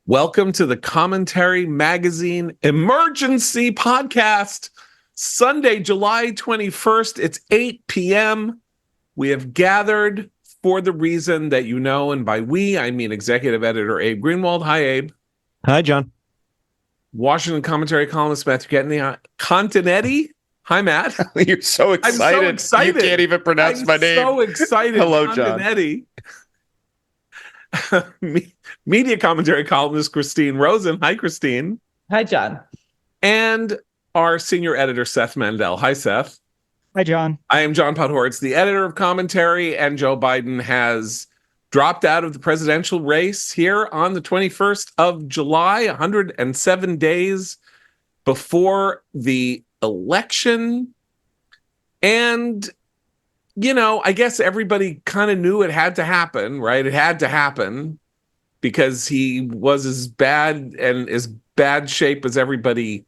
Welcome to the Commentary Magazine Emergency Podcast, Sunday, July 21st. It's 8 p.m. We have gathered for the reason that you know, and by we, I mean Executive Editor Abe Greenwald. Hi, Abe. Hi, John. Washington Commentary columnist Matthew Continetti. Hi, Matt. You're so excited. I'm so excited. You can't even pronounce my name. I'm so excited. Hello, John. Continetti. Media commentary columnist Christine Rosen. Hi, Christine. Hi, John. And our senior editor, Seth Mandel. Hi, Seth. Hi, John. I am John Podhoretz, the editor of Commentary, and Joe Biden has dropped out of the presidential race here on the 21st of July, 107 days before the election. And you know, I guess everybody kind of knew it had to happen, right? It had to happen because he was as bad and as bad shape as everybody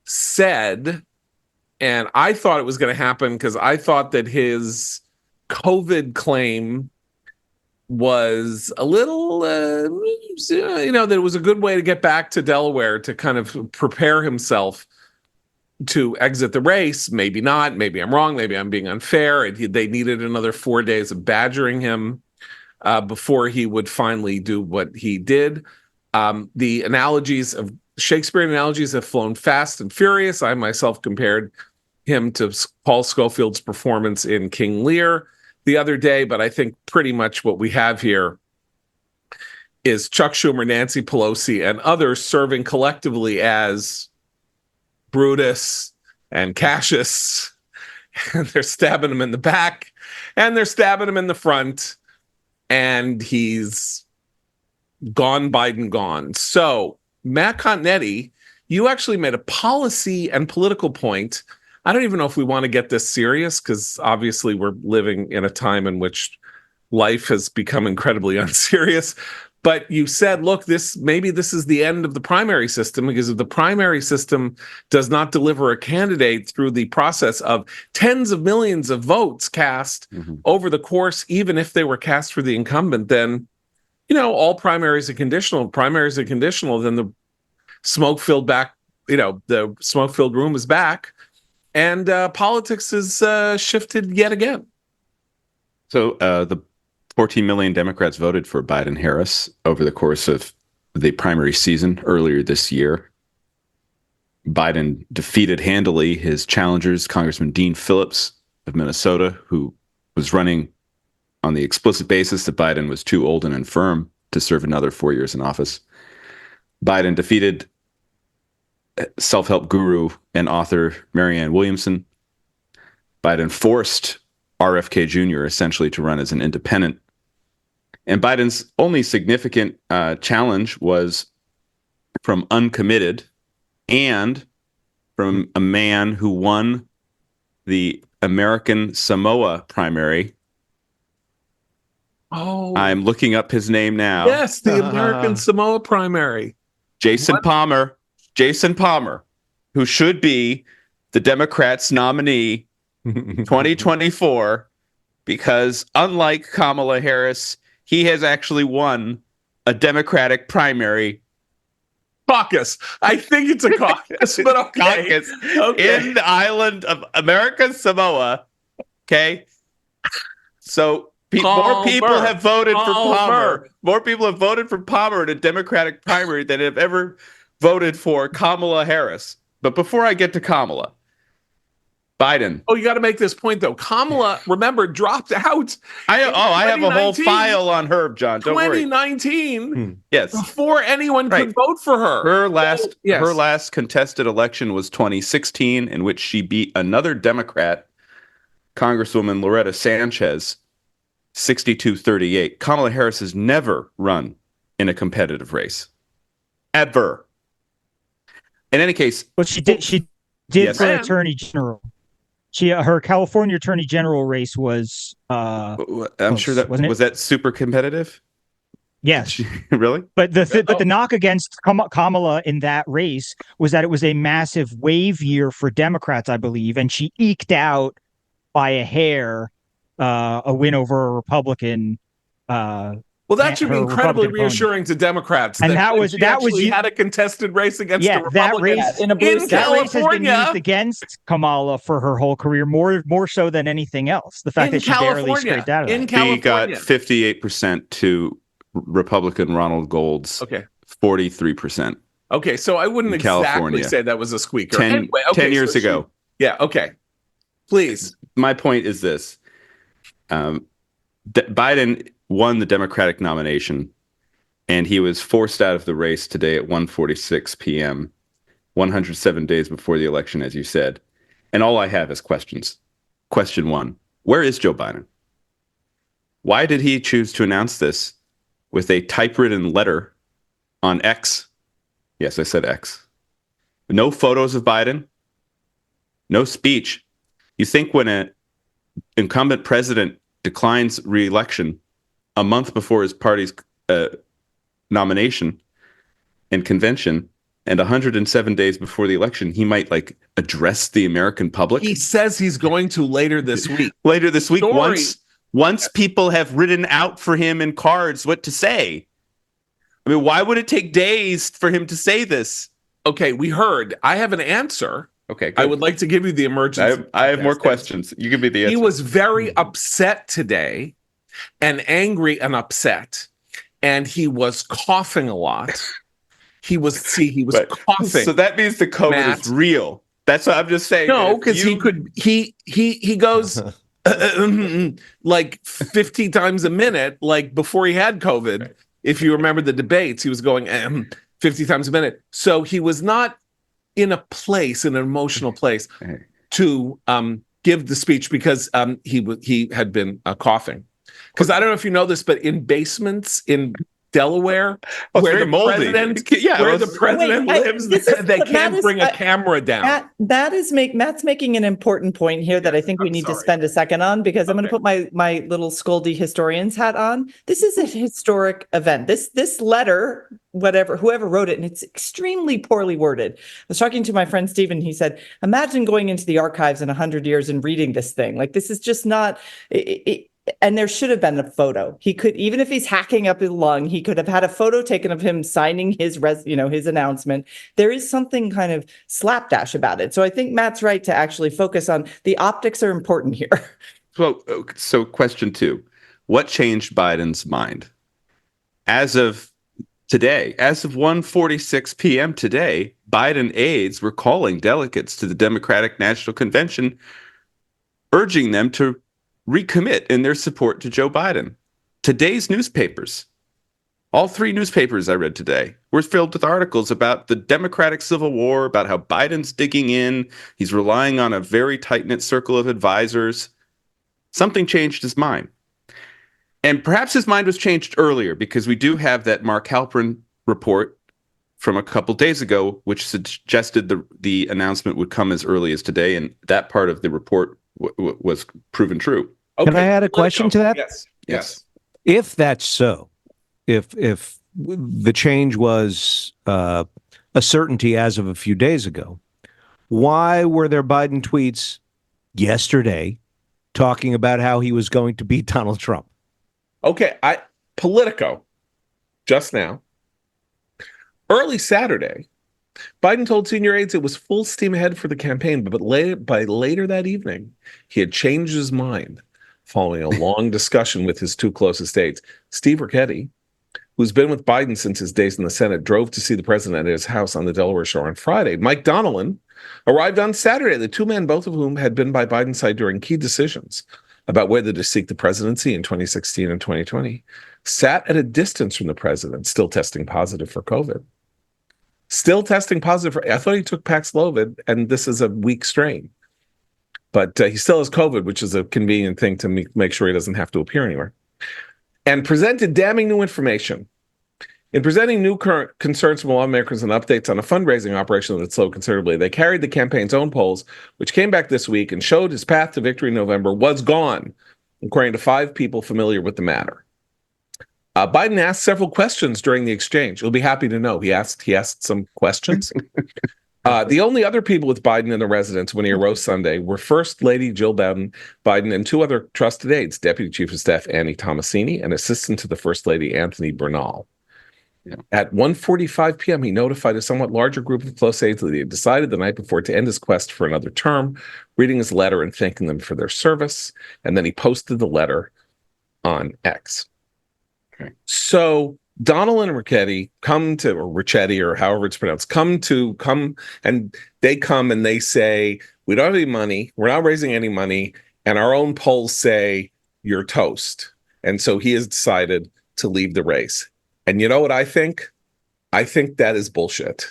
said. And I thought it was going to happen because I thought that his COVID claim was a little, that it was a good way to get back to Delaware to kind of prepare himself to exit the race. Maybe not. Maybe I'm wrong. Maybe I'm being unfair. They needed another 4 days of badgering him before he would finally do what he did. The analogies of Shakespearean analogies have flown fast and furious. I myself compared him to Paul Scofield's performance in King Lear the other day, but I think pretty much what we have here is Chuck Schumer, Nancy Pelosi, and others serving collectively as Brutus and Cassius, and they're stabbing him in the back and they're stabbing him in the front, and he's gone. Biden gone. So Matt Continetti, you actually made a policy and political point. I don't even know if we want to get this serious because obviously we're living in a time in which life has become incredibly unserious. But you said, look, maybe this is the end of the primary system, because if the primary system does not deliver a candidate through the process of tens of millions of votes cast over the course, even if they were cast for the incumbent, then, all primaries are conditional. Primaries are conditional, then the smoke-filled room is back, and politics is shifted yet again. So the 14 million Democrats voted for Biden-Harris over the course of the primary season earlier this year. Biden defeated handily his challengers, Congressman Dean Phillips of Minnesota, who was running on the explicit basis that Biden was too old and infirm to serve another 4 years in office. Biden defeated self-help guru and author Marianne Williamson. Biden forced RFK Jr. essentially to run as an independent. And Biden's only significant challenge was from uncommitted and from a man who won the American Samoa primary. Oh, I'm looking up his name now. Yes, the American Samoa primary. Jason Palmer, who should be the Democrats' nominee 2024, because unlike Kamala Harris, he has actually won a Democratic primary. Caucus. I think it's a caucus, but okay. In the island of American Samoa. Okay. So more people have voted for Palmer. More people have voted for Palmer in a Democratic primary than have ever voted for Kamala Harris. But before I get to Kamala, Biden. Oh, you got to make this point, though. Kamala, remember, dropped out. I have a whole file on her, John. Don't worry. 2019. Yes. Before anyone could vote for her. Her last contested election was 2016, in which she beat another Democrat, Congresswoman Loretta Sanchez, 62-38. Kamala Harris has never run in a competitive race. Ever. In any case. Well, she did yes, for Attorney General. Her California Attorney General race was I'm sure that was that super competitive. Yes. Really? But the knock against Kamala in that race was that it was a massive wave year for Democrats, I believe, and she eked out by a hair a win over a Republican Well, that should be her incredibly Republican opponent. reassuring to Democrats. And that was she actually had a contested race against a that Republican race in a blue state. That race has been California. used against Kamala for her whole career, more so than anything else. The fact that she barely scraped out of in that. California. He got 58% to Republican Ronald Gold's 43%. Okay, so I wouldn't exactly say that was a squeaker. 10 years ago. Yeah, okay. Please. My point is this. Biden won the Democratic nomination, and he was forced out of the race today at 1:46 p.m., 107 days before the election, as you said. And all I have is questions. Question one, where is Joe Biden? Why did he choose to announce this with a typewritten letter on X? Yes, I said X. No photos of Biden, no speech. You think when an incumbent president declines re-election a month before his party's nomination and convention and 107 days before the election, he might address the American public? He says he's going to later this week. Once people have written out for him in cards what to say. I mean, why would it take days for him to say this? Okay, we heard. I have an answer. Okay, good. I would like to give you the emergency. I have more questions. You give me the answer. He was very upset today and angry and upset. And he was coughing a lot. He was coughing. So that means the COVID is real. That's what I'm just saying. No, because he goes like 50 times a minute, like before he had COVID. Right. If you remember the debates, he was going 50 times a minute. So he was not in an emotional place to give the speech because he had been coughing. Because I don't know if you know this, but in basements in Delaware, where the president lives, they can't bring a camera down. Matt's making an important point here that I think we need to spend a second on, because I'm going to put my little scoldy historian's hat on. This is a historic event. This letter, whoever wrote it, and it's extremely poorly worded. I was talking to my friend Stephen. He said, imagine going into the archives in 100 years and reading this thing. Like, this is just not and there should have been a photo. He could, even if he's hacking up his lung, he could have had a photo taken of him signing his announcement. There is something kind of slapdash about it. So I think Matt's right to actually focus on the optics are important here. Well, so question two, what changed Biden's mind? As of today, as of 1:46 p.m. today, Biden aides were calling delegates to the Democratic National Convention, urging them to recommit in their support to Joe Biden. Today's newspapers, all three newspapers I read today, were filled with articles about the Democratic Civil War, about how Biden's digging in. He's relying on a very tight-knit circle of advisors. Something changed his mind. And perhaps his mind was changed earlier, because we do have that Mark Halperin report from a couple days ago, which suggested the announcement would come as early as today, and that part of the report was proven true. Okay. Can I add a question to that? Yes. If that's so, if the change was a certainty as of a few days ago, why were there Biden tweets yesterday talking about how he was going to beat Donald Trump? Okay, Politico, just now, early Saturday, Biden told senior aides it was full steam ahead for the campaign, but by later that evening, he had changed his mind following a long discussion with his two closest aides. Steve Ricchetti, who's been with Biden since his days in the Senate, drove to see the president at his house on the Delaware Shore on Friday. Mike Donnellan arrived on Saturday, the two men, both of whom had been by Biden's side during key decisions about whether to seek the presidency in 2016 and 2020, sat at a distance from the president, still testing positive for COVID. I thought he took Paxlovid, and this is a weak strain. But he still has COVID, which is a convenient thing to make sure he doesn't have to appear anywhere. And presented damning new information. In presenting new current concerns from lawmakers and updates on a fundraising operation that slowed considerably, they carried the campaign's own polls, which came back this week and showed his path to victory in November was gone, according to 5 people familiar with the matter. Biden asked several questions during the exchange. You'll be happy to know he asked some questions. The only other people with Biden in the residence when he arose Sunday were First Lady Jill Biden and two other trusted aides, Deputy Chief of Staff Annie Tomasini and Assistant to the First Lady Anthony Bernal. Yeah. At 1:45 p.m., he notified a somewhat larger group of close aides that he had decided the night before to end his quest for another term, reading his letter and thanking them for their service. And then he posted the letter on X. Okay. So Donald and Ricchetti Ricchetti, or however it's pronounced, come and they say, we don't have any money. We're not raising any money. And our own polls say you're toast. And so he has decided to leave the race. And you know what I think? I think that is bullshit.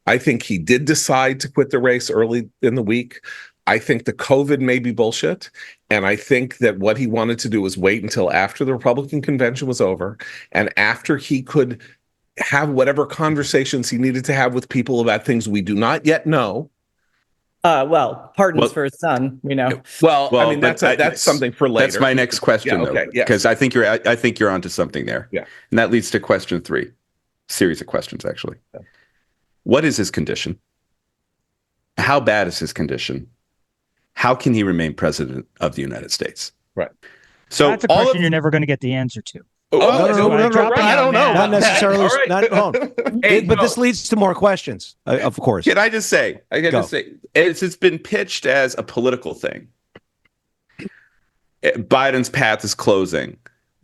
I think he did decide to quit the race early in the week. I think the COVID may be bullshit. And I think that what he wanted to do was wait until after the Republican convention was over and after he could have whatever conversations he needed to have with people about things we do not yet know. Pardons for his son, Well, I mean, that's something for later. That's my next question, though, because I think you're onto something there. Yeah, and that leads to question 3, series of questions actually. Yeah. What is his condition? How bad is his condition? How can he remain president of the United States? Right. So that's a question you're never going to get the answer to. No, I don't know. Not necessarily. Right. But this leads to more questions, of course. Can I just say? It's been pitched as a political thing. Biden's path is closing.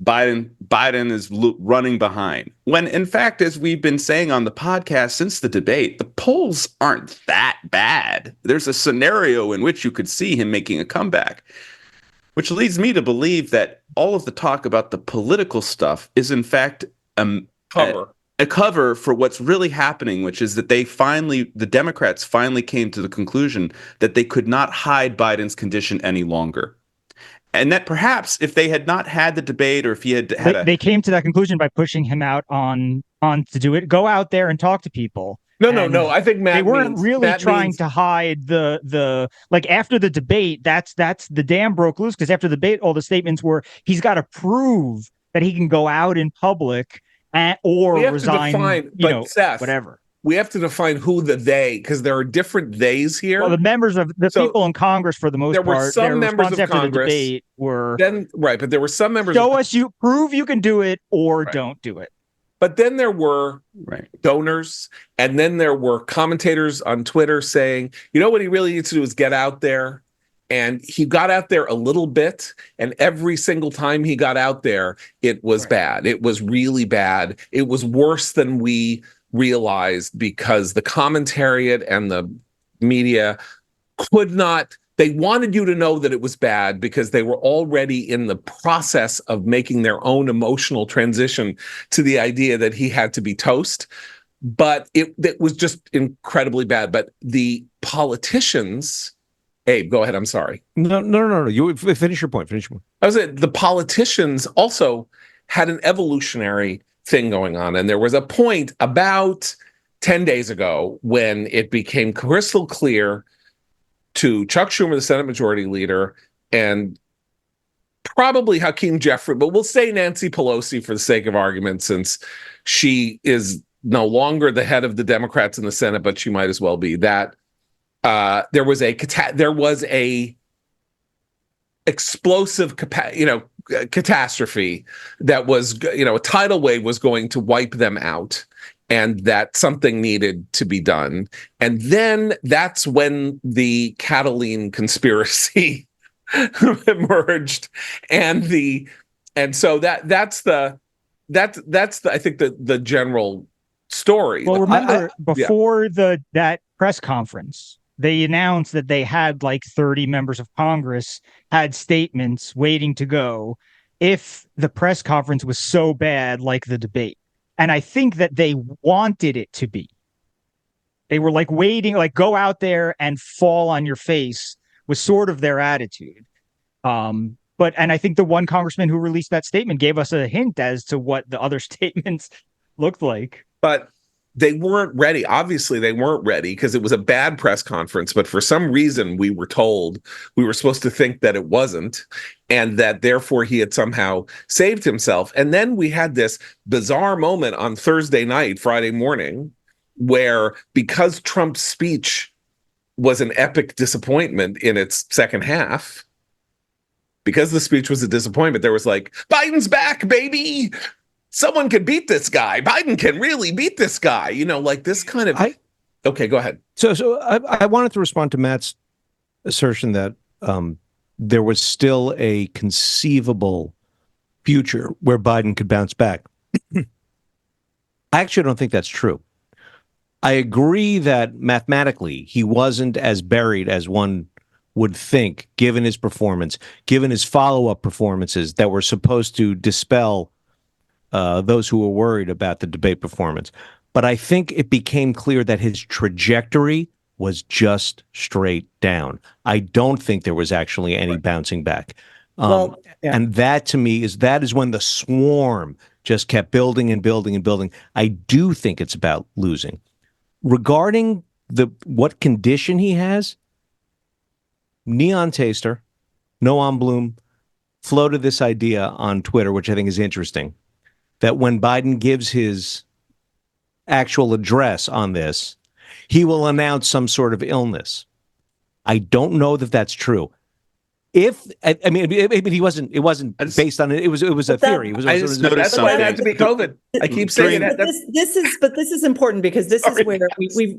Biden is running behind. When, in fact, as we've been saying on the podcast since the debate, the polls aren't that bad. There's a scenario in which you could see him making a comeback. Which leads me to believe that all of the talk about the political stuff is, in fact, a cover for what's really happening, which is that the Democrats finally came to the conclusion that they could not hide Biden's condition any longer. And that perhaps if they had not had the debate, or if he had they came to that conclusion by pushing him out on to do it. Go out there and talk to people. No. I think they weren't really trying to hide the after the debate. That's the dam broke loose, because after the debate, all the statements were he's got to prove that he can go out in public or resign. Seth, whatever. We have to define who the they, because there are different theys here. Well, the members of people in Congress, for the most part, were some members of Congress the debate were but there were some members. Prove you can do it, or don't do it. But then there were donors, and then there were commentators on Twitter saying, what he really needs to do is get out there. And he got out there a little bit, and every single time he got out there, it was bad. It was really bad. It was worse than we realized, because the commentariat and the media they wanted you to know that it was bad because they were already in the process of making their own emotional transition to the idea that he had to be toast. But it was just incredibly bad. But the politicians, Abe, go ahead. I'm sorry. No. You finish your point. The politicians also had an evolutionary thing going on. And there was a point about 10 days ago when it became crystal clear to Chuck Schumer, the Senate Majority Leader, and probably Hakeem Jeffrey, but we'll say Nancy Pelosi for the sake of argument, since she is no longer the head of the Democrats in the Senate, but she might as well be, that there was a explosive catastrophe that was, a tidal wave was going to wipe them out, and that something needed to be done. And then that's when the Cataline conspiracy emerged, and so that's the I think the general story. Well, remember before that press conference, they announced that they had 30 members of Congress had statements waiting to go if the press conference was so bad like the debate. And I think that they wanted it to be. They were waiting, go out there and fall on your face was sort of their attitude. And I think the one congressman who released that statement gave us a hint as to what the other statements looked like. But they weren't ready. Obviously, they weren't ready because it was a bad press conference. But for some reason, we were told we were supposed to think that it wasn't, and that therefore he had somehow saved himself. And then we had this bizarre moment on Thursday night, Friday morning, where because Trump's speech was an epic disappointment in its second half, because the speech was a disappointment, there was like, Biden's back, baby. Someone can beat this guy. Biden can really beat this guy. Like this kind of. Okay, go ahead. So I wanted to respond to Matt's assertion that there was still a conceivable future where Biden could bounce back. I actually don't think that's true. I agree that mathematically he wasn't as buried as one would think, given his performance, given his follow-up performances that were supposed to dispel those who were worried about the debate performance. But I think it became clear that his trajectory was just straight down. I don't think there was actually any bouncing back. And that to me is when the swarm just kept building and building and building. I do think it's about losing. Regarding what condition he has, Neon Taster, Noam Bloom, floated this idea on Twitter, which I think is interesting, that when Biden gives his actual address on this, he will announce some sort of illness. I don't know that that's true. It wasn't based on it. It was a theory. That's why it had to be COVID. I keep saying that. This is important because this is where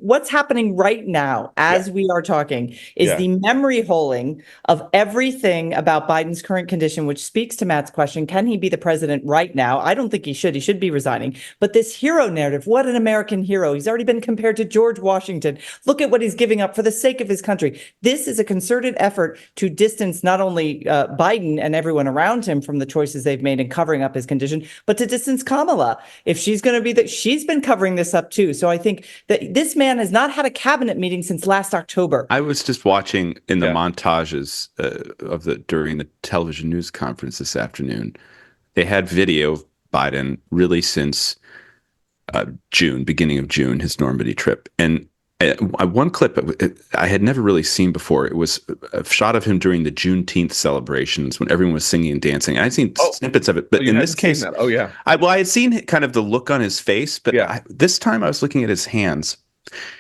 what's happening right now as we are talking is the memory holing of everything about Biden's current condition, which speaks to Matt's question. Can he be the president right now? I don't think he should. He should be resigning. But this hero narrative, what an American hero. He's already been compared to George Washington. Look at what he's giving up for the sake of his country. This is a concerted effort to distance not only Biden and everyone around him from the choices they've made in covering up his condition, but to distance Kamala. If she's going to be she's been covering this up too. So I think that this man has not had a cabinet meeting since last October. I was just watching in the montages during the television news conference this afternoon. They had video of Biden really since beginning of June, his Normandy trip. And one clip I had never really seen before. It was a shot of him during the Juneteenth celebrations when everyone was singing and dancing. I'd seen snippets of it, but in this case, I had seen kind of the look on his face, but this time I was looking at his hands.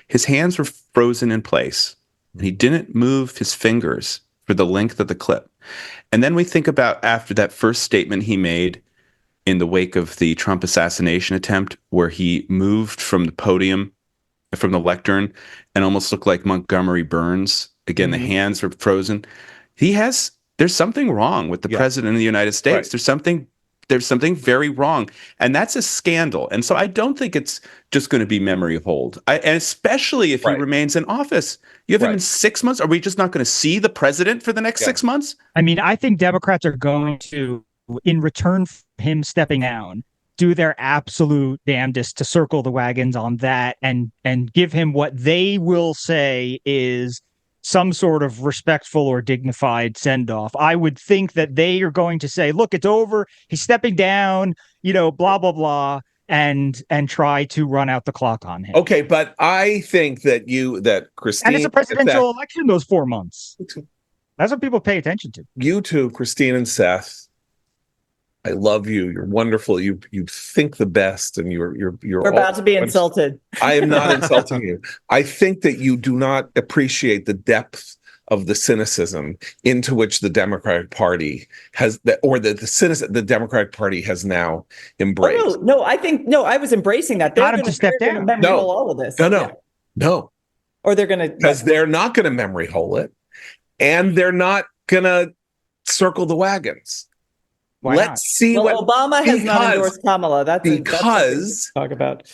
His hands were frozen in place, and he didn't move his fingers for the length of the clip. And then we think about after that first statement he made in the wake of the Trump assassination attempt, where he moved from the podium, from the lectern, and almost looked like Montgomery Burns. Again, the hands were frozen. There's something wrong with the president of the United States. Right. There's something very wrong. And that's a scandal. And so I don't think it's just going to be memory hold. And especially if he remains in office. You have him in 6 months. Are we just not going to see the president for the next 6 months? I mean, I think Democrats are going to, in return for him stepping down, do their absolute damnedest to circle the wagons on that and give him what they will say is some sort of respectful or dignified send-off. I would think that they are going to say, look, it's over. He's stepping down, blah, blah, blah, and try to run out the clock on him. Okay, but I think that Christine... And it's a presidential election those 4 months. That's what people pay attention to. You too, Christine and Seth. I love you. You're wonderful. You think the best, and you're. We're about to be insulted. I am not insulting you. I think that you do not appreciate the depth of the cynicism into which the Democratic Party has, the Democratic Party has now embraced. Oh, I was embracing that. They're going to step down. Memory hole all of this. No. Or they're going to, because they're not going to memory hole it, and they're not going to circle the wagons. Let's see Obama has not endorsed Kamala. That's talk about.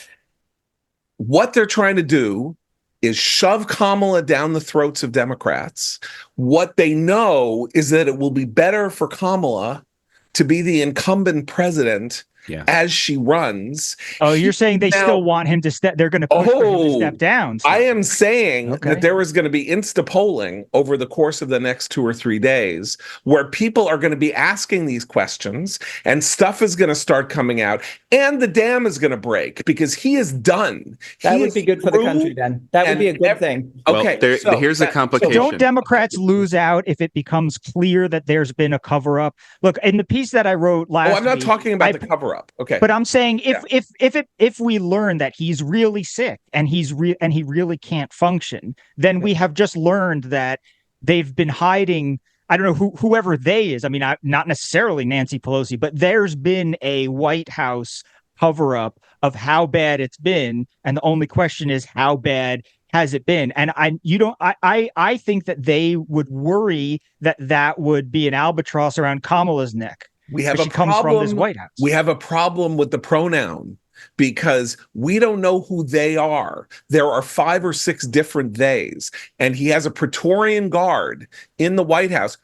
What they're trying to do is shove Kamala down the throats of Democrats. What they know is that it will be better for Kamala to be the incumbent president as she runs. Oh, you're saying they still want him to step? They're going to push for him to step down. So. I am saying that there is going to be insta polling over the course of the next 2 or 3 days, where people are going to be asking these questions, and stuff is going to start coming out, and the dam is going to break because he is done. That would be good for the country. Then that would be a good thing. Okay, here's a complication. Don't Democrats lose out if it becomes clear that there's been a cover up? Look, in the piece that I wrote last, I'm not talking about the cover up. up. Okay. But I'm saying if we learn that he's really sick and he really can't function, then we have just learned that they've been hiding. I don't know whoever they is. I mean, not necessarily Nancy Pelosi, but there's been a White House cover up of how bad it's been, and the only question is how bad has it been? And I think that they would worry that would be an albatross around Kamala's neck. We have she comes from this White House. We have a problem with the pronoun because we don't know who they are. There are 5 or 6 different theys, and he has a Praetorian Guard in the White House.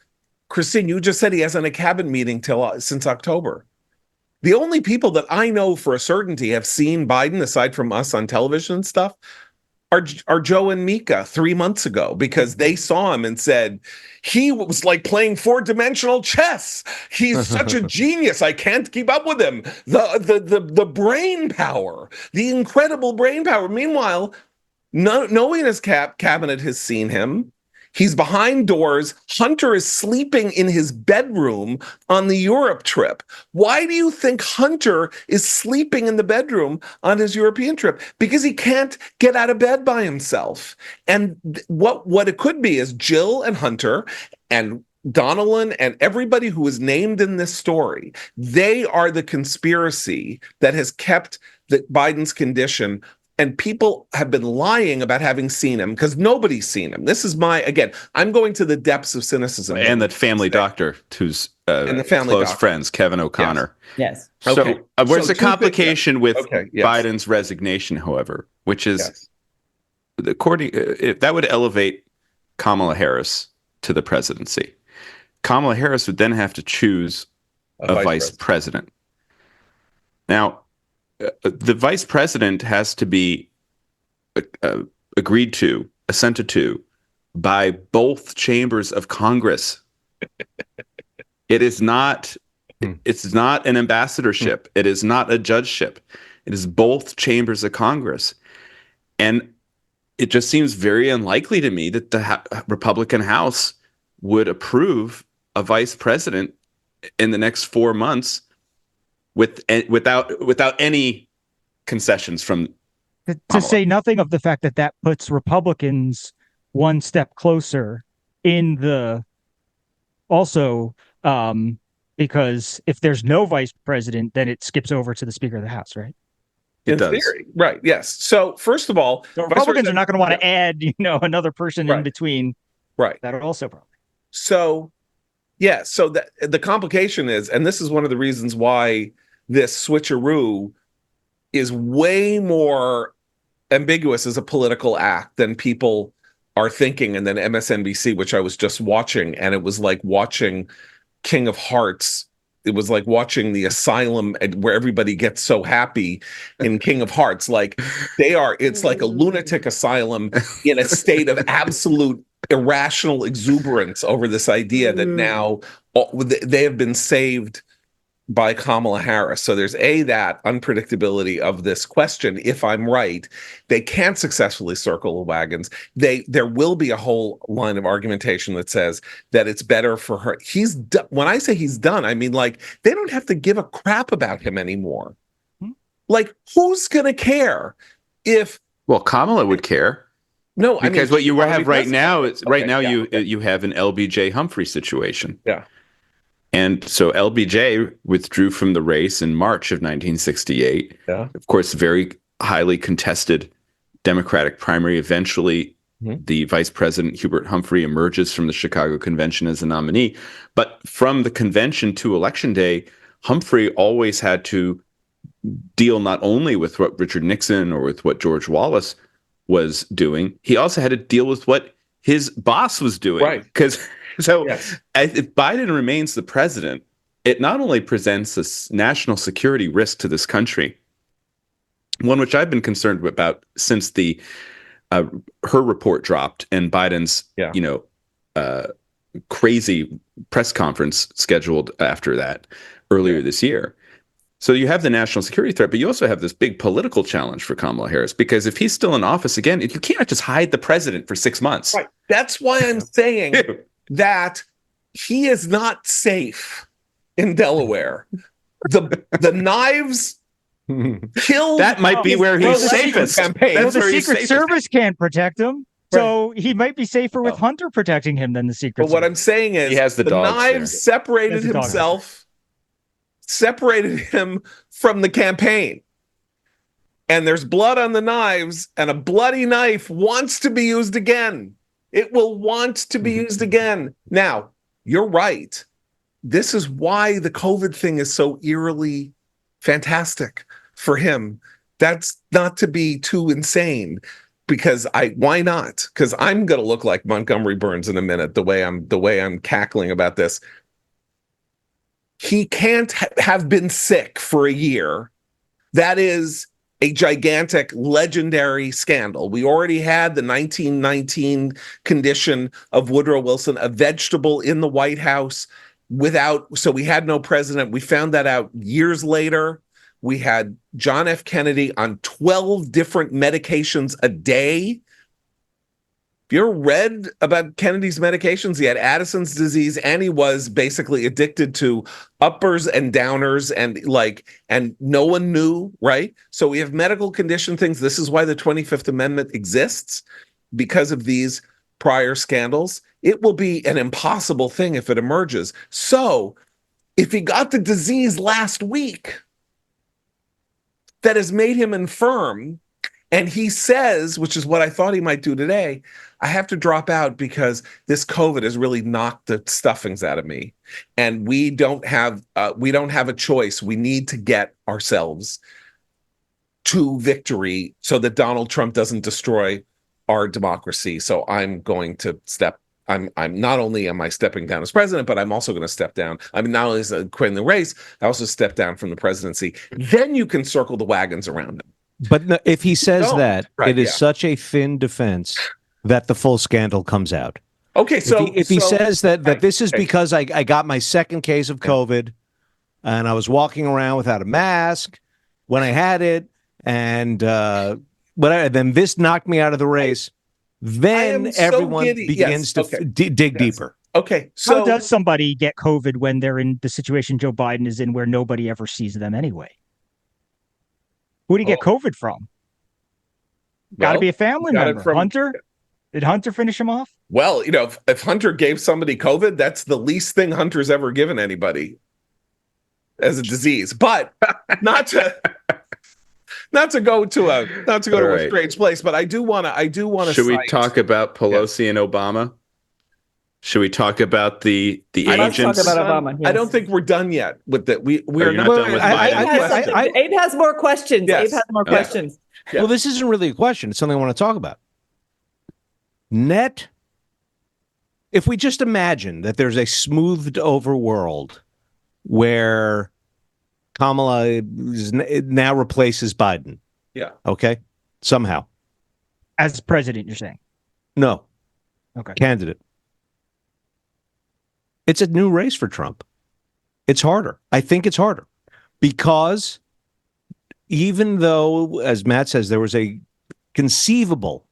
Christine, you just said he hasn't had a cabinet meeting since October. The only people that I know for a certainty have seen Biden, aside from us on television and stuff, are Joe and Mika 3 months ago, because they saw him and said, he was like playing 4-dimensional chess. He's such a genius. I can't keep up with him. The brain power, the incredible brain power. Meanwhile, no one in his cabinet has seen him. He's behind doors. Hunter is sleeping in his bedroom on the Europe trip. Why do you think Hunter is sleeping in the bedroom on his European trip? Because he can't get out of bed by himself. And what it could be is Jill and Hunter and Donnellan and everybody who is named in this story, they are the conspiracy that has kept Biden's condition. And people have been lying about having seen him because nobody's seen him. This is again, I'm going to the depths of cynicism. And that family doctor who's close friends, Kevin O'Connor. Yes. So Okay. where's the two complication with yes. Biden's resignation, however, which is, that would elevate Kamala Harris to the presidency. Kamala Harris would then have to choose a vice president. Now, the vice president has to be agreed to, assented to, by both chambers of Congress. It's not an ambassadorship. It is not a judgeship. It is both chambers of Congress. And it just seems very unlikely to me that the Republican House would approve a vice president in the next 4 months without any concessions from to say nothing of the fact that puts Republicans one step closer in the because if there's no vice president, then it skips over to the Speaker of the House, right? In theory, right? Yes. So first of all, Republicans are not going to want to add, another person in between, right? That are also probably. So, yeah. So the complication is, and this is one of the reasons why this switcheroo is way more ambiguous as a political act than people are thinking. And then MSNBC, which I was just watching, and it was like watching King of Hearts. It was like watching the asylum where everybody gets so happy in King of Hearts. Like it's like a lunatic asylum in a state of absolute irrational exuberance over this idea that now they have been saved by Kamala Harris. So there's that unpredictability of this question. If I'm right, they can't successfully circle the wagons. There will be a whole line of argumentation that says that it's better for her. He's done. When I say he's done, I mean, like, they don't have to give a crap about him anymore. Like, who's gonna care if? Well, Kamala would care. No, because what you have right now is you have an LBJ Humphrey situation. Yeah. And so LBJ withdrew from the race in March of 1968. Yeah. Of course, very highly contested Democratic primary. Eventually, the Vice President Hubert Humphrey emerges from the Chicago Convention as a nominee. But from the convention to Election Day, Humphrey always had to deal not only with what Richard Nixon or with what George Wallace was doing, he also had to deal with what his boss was doing. Right. If Biden remains the president, it not only presents a national security risk to this country, one which I've been concerned about since her report dropped and Biden's crazy press conference scheduled after that earlier this year. So you have the national security threat, but you also have this big political challenge for Kamala Harris, because if he's still in office again, you can't just hide the president for 6 months. Right. That's why I'm saying that he is not safe in Delaware. The knives killed. That might be where he's safest. Campaign. Well, That's the where he's Secret safest. Service can't protect him. So he might be safer with Oh. Hunter protecting him than the Secret But what Service. I'm saying is, He has the dogs knives there. separated Has the dogs himself, separated him from the campaign. And there's blood on the knives, and a bloody knife wants to be used again. It will want to be used again. Now, you're right. This is why the COVID thing is so eerily fantastic for him. That's not to be too insane. Because why not? Because I'm going to look like Montgomery Burns in a minute. The way I'm cackling about this. He can't have been sick for a year. That is a gigantic, legendary scandal. We already had the 1919 condition of Woodrow Wilson, a vegetable in the White House so we had no president. We found that out years later. We had John F. Kennedy on 12 different medications a day. Have you ever read about Kennedy's medications? He had Addison's disease, and he was basically addicted to uppers and downers, and no one knew, right? So we have medical condition things. This is why the 25th Amendment exists, because of these prior scandals. It will be an impossible thing if it emerges. So if he got the disease last week, that has made him infirm, and he says, which is what I thought he might do today, I have to drop out because this COVID has really knocked the stuffings out of me, and we don't have a choice. We need to get ourselves to victory so that Donald Trump doesn't destroy our democracy. So I'm going to I'm not only am I stepping down as president, but I'm also going to step down. I mean, not only is quitting the race, I also step down from the presidency. Then you can circle the wagons around him. But no, if he says that, right, it is such a thin defense that the full scandal comes out. Okay, so if he says that this is because I got my second case of COVID, and I was walking around without a mask when I had it, and then this knocked me out of the race. Then everyone begins to dig deeper. Okay, so how does somebody get COVID when they're in the situation Joe Biden is in, where nobody ever sees them anyway? Who do you get COVID from? Got to be a family member. Hunter? Did Hunter finish him off? Well, if Hunter gave somebody COVID, that's the least thing Hunter's ever given anybody as a disease. But not to go to a strange place. But I do want to. Should we talk about Pelosi and Obama? Should we talk about the agents? Talk about Obama. Yes. I don't think we're done yet with that. We're not done with Biden. Abe has more questions. Yes. Abe has more questions. Yeah. Well, this isn't really a question. It's something I want to talk about. If we just imagine that there's a smoothed over world where Kamala now replaces Biden. Yeah. Okay. Somehow. As president, you're saying? No. Okay. Candidate. It's a new race for Trump. It's harder. I think it's harder because even though, as Matt says, there was a conceivable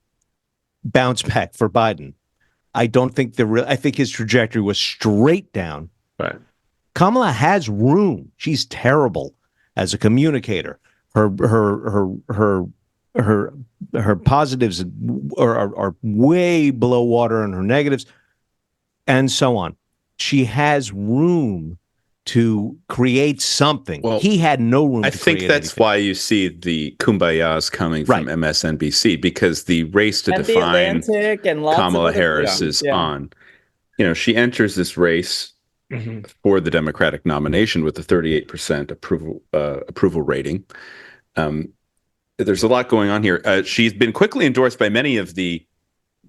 bounce back for Biden, I don't think I think his trajectory was straight down. Right. Kamala has room. She's terrible as a communicator. Her positives are way below water, and her negatives, and so on. She has room to create something. Well, he had no room. I think that's why you see the kumbayas coming from MSNBC, because the race to define Kamala Harris is on. She enters this race for the Democratic nomination with a 38% approval rating. There's a lot going on here. She's been quickly endorsed by many of the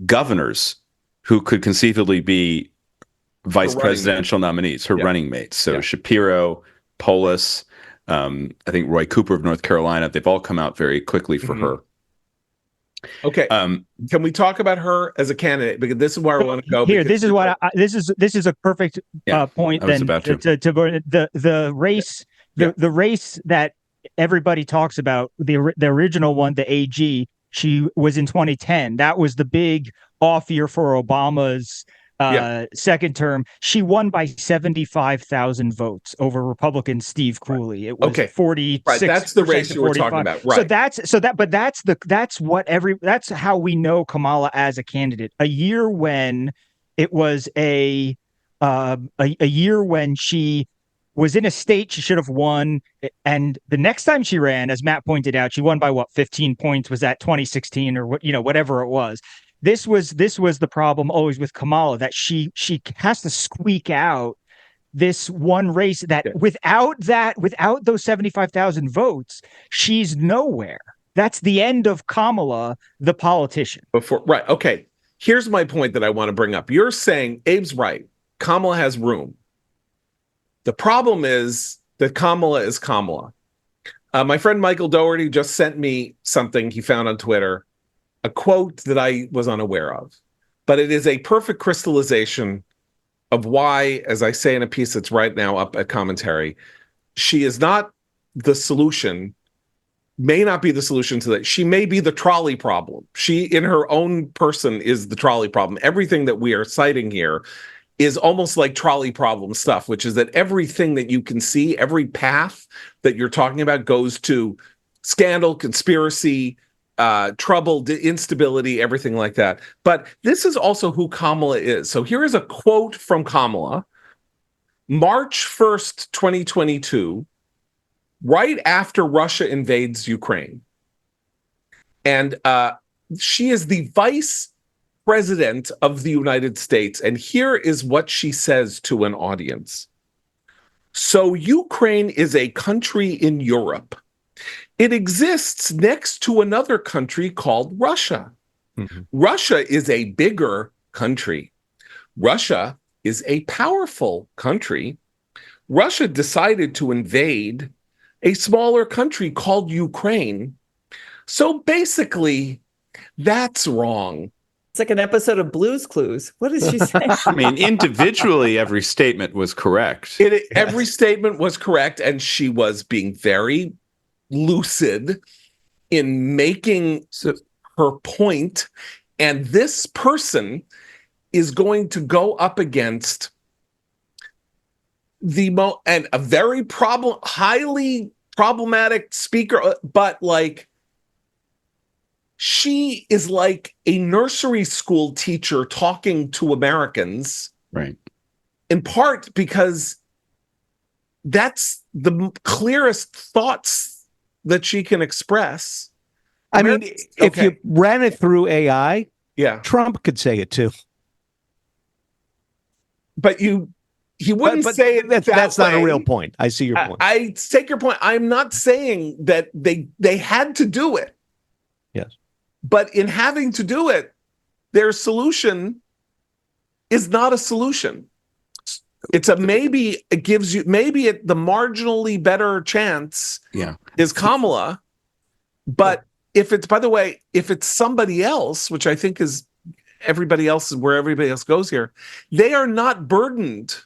governors who could conceivably be vice presidential nominees, her running mates. So Shapiro, Polis, I think Roy Cooper of North Carolina, they've all come out very quickly for her. Okay. Can we talk about her as a candidate? Because this is where I want to go. Here, this is what this is a perfect point. Then the race, the race that everybody talks about, the original one, the AG, she was in 2010. That was the big off year for Obama's second term. She won by 75,000 votes over Republican Steve Cooley. It was 46%. Right, that's the race you were talking about. Right. That's how we know Kamala as a candidate. A year when it was a year when she was in a state she should have won, and the next time she ran, as Matt pointed out, she won by 15 points. Was that 2016 or whatever it was? This was the problem always with Kamala, that she has to squeak out this one race that without those 75,000 votes, she's nowhere. That's the end of Kamala, the politician. Right. Okay. Here's my point that I want to bring up. You're saying Abe's right. Kamala has room. The problem is that Kamala is Kamala. My friend Michael Dougherty just sent me something he found on Twitter, a quote that I was unaware of, but it is a perfect crystallization of why, as I say in a piece that's right now up at Commentary, she is not the solution, may not be the solution to that. She may be the trolley problem. She, in her own person, is the trolley problem. Everything that we are citing here is almost like trolley problem stuff, which is that everything that you can see, every path that you're talking about goes to scandal, conspiracy, trouble, instability, everything like that. But this is also who Kamala is. So here is a quote from Kamala, March 1st, 2022, right after Russia invades Ukraine. And she is the vice president of the United States. And here is what she says to an audience. So Ukraine is a country in Europe. It exists next to another country called Russia. Mm-hmm. Russia is a bigger country. Russia is a powerful country. Russia decided to invade a smaller country called Ukraine. So basically, that's wrong. It's like an episode of Blue's Clues. What is she saying? I mean, individually, every statement was correct. Every statement was correct, and she was being very lucid in making her point. And this person is going to go up against and a very highly problematic speaker, but like, she is like a nursery school teacher talking to Americans, right? In part because that's the clearest thoughts that she can express. I mean, if you ran it through AI, Trump could say it too. But he wouldn't say it that's not a real point. I see your point. I take your point. I'm not saying that they had to do it. Yes. But in having to do it, their solution is not a solution. It's a maybe. It gives you maybe the marginally better chance. Is Kamala, but if it's, by the way, if it's somebody else, which I think is everybody else, is where everybody else goes here, they are not burdened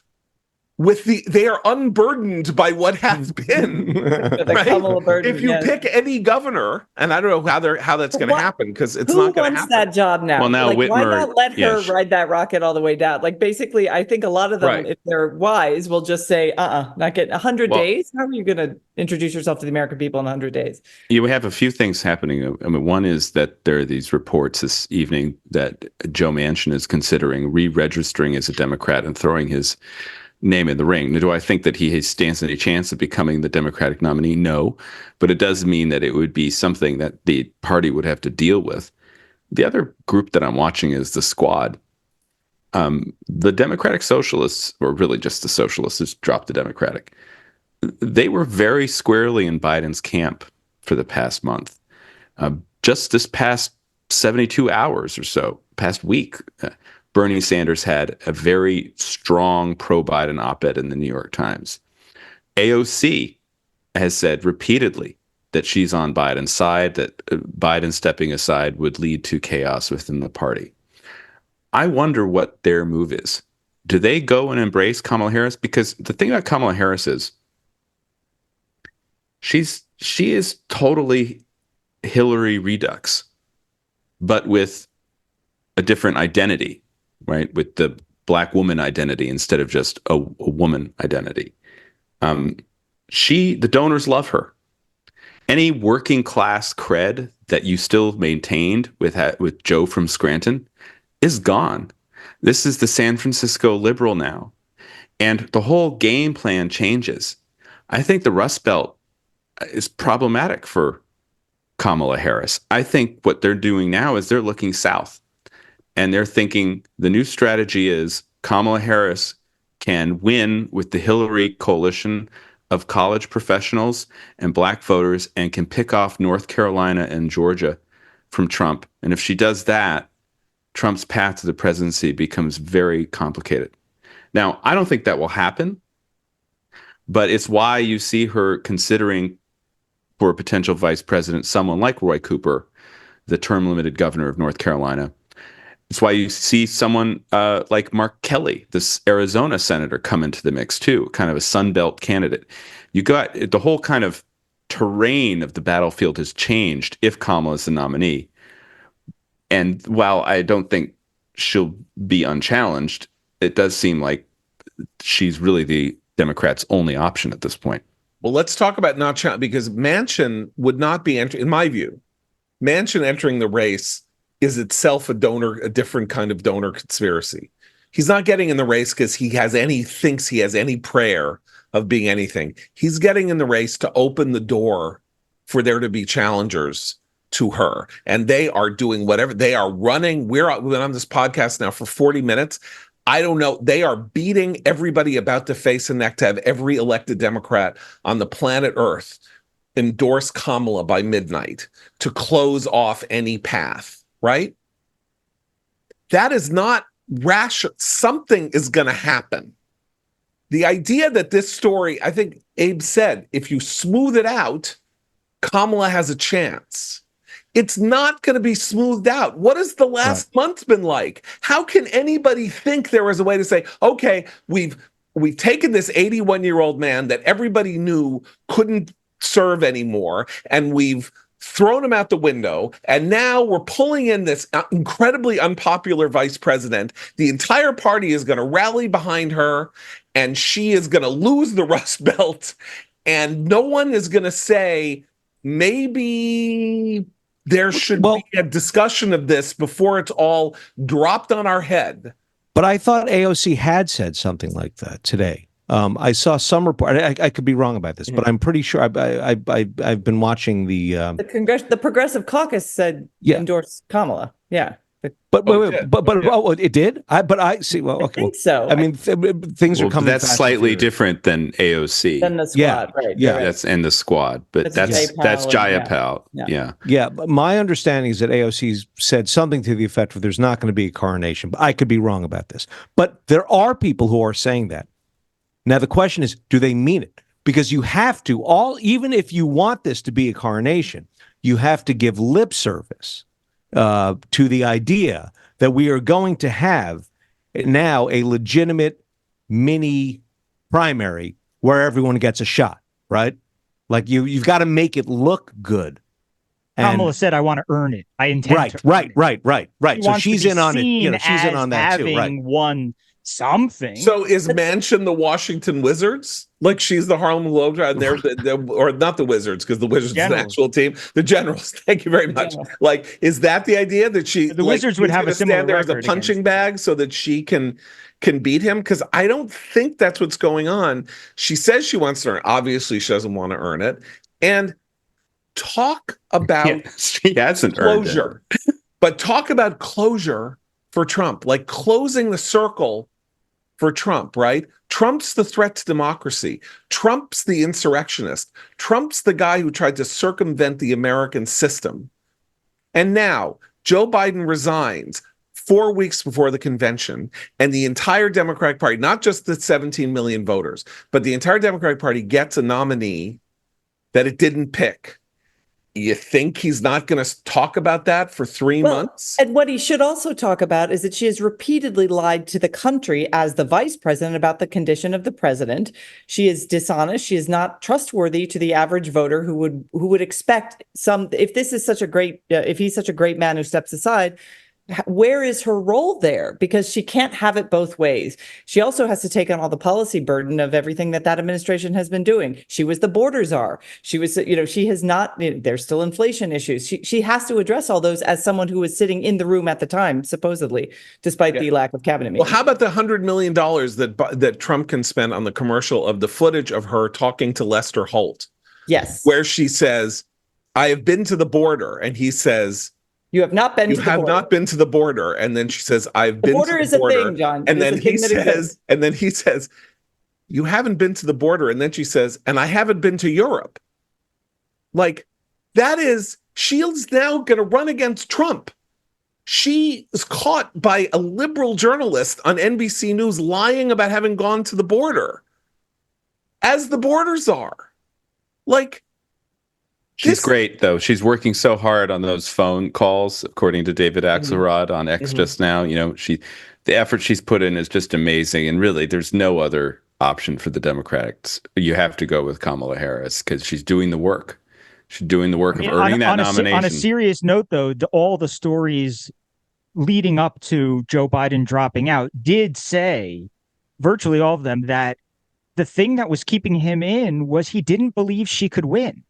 with they are unburdened by what has been. Right? If you pick any governor, and I don't know how that's going to happen, because it's not going to happen. Who wants that job now? Well, now Whitmer, why not let her ride that rocket all the way down? Like, basically, I think a lot of them, if they're wise, will just say, not getting 100 days. How are you going to introduce yourself to the American people in 100 days? You have a few things happening. I mean, one is that there are these reports this evening that Joe Manchin is considering re-registering as a Democrat and throwing his name in the ring. Now, do I think that he stands any chance of becoming the Democratic nominee? No, but it does mean that it would be something that the party would have to deal with. The other group that I'm watching is the Squad. The Democratic Socialists, or really just the Socialists, just dropped the Democratic. They were very squarely in Biden's camp for the past month. Just this past 72 hours or so, past week, Bernie Sanders had a very strong pro-Biden op-ed in the New York Times. AOC has said repeatedly that she's on Biden's side, that Biden stepping aside would lead to chaos within the party. I wonder what their move is. Do they go and embrace Kamala Harris? Because the thing about Kamala Harris is she is totally Hillary Redux, but with a different identity. Right, with the Black woman identity instead of just a woman identity. The donors love her. Any working class cred that you still maintained with Joe from Scranton is gone. This is the San Francisco liberal now. And the whole game plan changes. I think the Rust Belt is problematic for Kamala Harris. I think what they're doing now is they're looking south. And they're thinking the new strategy is Kamala Harris can win with the Hillary coalition of college professionals and Black voters and can pick off North Carolina and Georgia from Trump. And if she does that, Trump's path to the presidency becomes very complicated. Now, I don't think that will happen, but it's why you see her considering for a potential vice president someone like Roy Cooper, the term-limited governor of North Carolina. It's why you see someone like Mark Kelly, this Arizona senator, come into the mix too, kind of a Sunbelt candidate. You got the whole kind of terrain of the battlefield has changed if Kamala is the nominee. And while I don't think she'll be unchallenged, it does seem like she's really the Democrats' only option at this point. Well, let's talk about not challenged, because Manchin would not be entering, in my view, Manchin entering the race is itself a different kind of donor conspiracy. He's not getting in the race because thinks he has any prayer of being anything. He's getting in the race to open the door for there to be challengers to her. And they are doing whatever they are running. We've been on this podcast now for 40 minutes. I don't know. They are beating everybody about to face a neck to have every elected Democrat on the planet Earth endorse Kamala by midnight to close off any path. Right? That is not rational. Something is going to happen. The idea that this story, I think Abe said, if you smooth it out, Kamala has a chance. It's not going to be smoothed out. What has the last month been like? How can anybody think there was a way to say, okay, we've taken this 81-year-old man that everybody knew couldn't serve anymore, and we've thrown him out the window, and now we're pulling in this incredibly unpopular vice president. The entire party is going to rally behind her, and she is going to lose the Rust Belt, and no one is going to say, maybe there should be a discussion of this before it's all dropped on our head. But I thought AOC had said something like that today. I saw some report. I could be wrong about this, but I'm pretty sure. I've been watching the Progressive Caucus said endorse Kamala. Yeah, but it did. I see. Well, okay. I think so. I mean, things are coming. That's slightly different than AOC. Than the squad, right? Yeah, that's in the squad, but that's Jayapal. Yeah. But my understanding is that AOC said something to the effect of there's not going to be a coronation. But I could be wrong about this. But there are people who are saying that. Now, the question is, do they mean it? Because you have to, even if you want this to be a coronation, you have to give lip service to the idea that we are going to have now a legitimate mini primary where everyone gets a shot, right? Like you've got to make it look good. Kamala said, "I want to earn it. I intend to." Right. So she's in on it. She's in on that too. Right. Won something. So is Manchin the Washington Wizards? Like she's the Harlem Globetrotters, or not the Wizards, because the Wizards is an actual team. The Generals. Thank you very much. Like, is that the idea that the Wizards would have a similar stand there as a punching bag so that she can beat him? Because I don't think that's what's going on. She says she wants to earn. Obviously, she doesn't want to earn it. And talk about she hasn't closure, earned it. But talk about closure for Trump, like closing the circle for Trump, right? Trump's the threat to democracy. Trump's the insurrectionist. Trump's the guy who tried to circumvent the American system. And now Joe Biden resigns 4 weeks before the convention, and the entire Democratic Party, not just the 17 million voters, but the entire Democratic Party gets a nominee that it didn't pick. You think he's not going to talk about that for 3 months? And what he should also talk about is that she has repeatedly lied to the country as the vice president about the condition of the president. She is dishonest. She is not trustworthy to the average voter who would expect if this is such a great, if he's such a great man who steps aside, where is her role there? Because she can't have it both ways. She also has to take on all the policy burden of everything that administration has been doing. She was the border czar. She was, she has not, there's still inflation issues. She has to address all those as someone who was sitting in the room at the time, supposedly, despite the lack of cabinet meetings. Well, how about the $100 million that Trump can spend on the commercial of the footage of her talking to Lester Holt? Yes. Where she says, I have been to the border. And he says, you have not been to the border. You have not been to the border. And then she says, I've been to the border. The border is a thing, John. And then he says, you haven't been to the border. And then she says, and I haven't been to Europe. Like, that is, Shields now going to run against Trump. She is caught by a liberal journalist on NBC News lying about having gone to the border as the border czar. Like, she's great, though. She's working so hard on those phone calls, according to David Axelrod on X just now. The effort she's put in is just amazing. And really, there's no other option for the Democrats. You have to go with Kamala Harris because she's doing the work. She's doing the work of earning that nomination. On a serious note, though, all the stories leading up to Joe Biden dropping out did say, virtually all of them, that the thing that was keeping him in was he didn't believe she could win.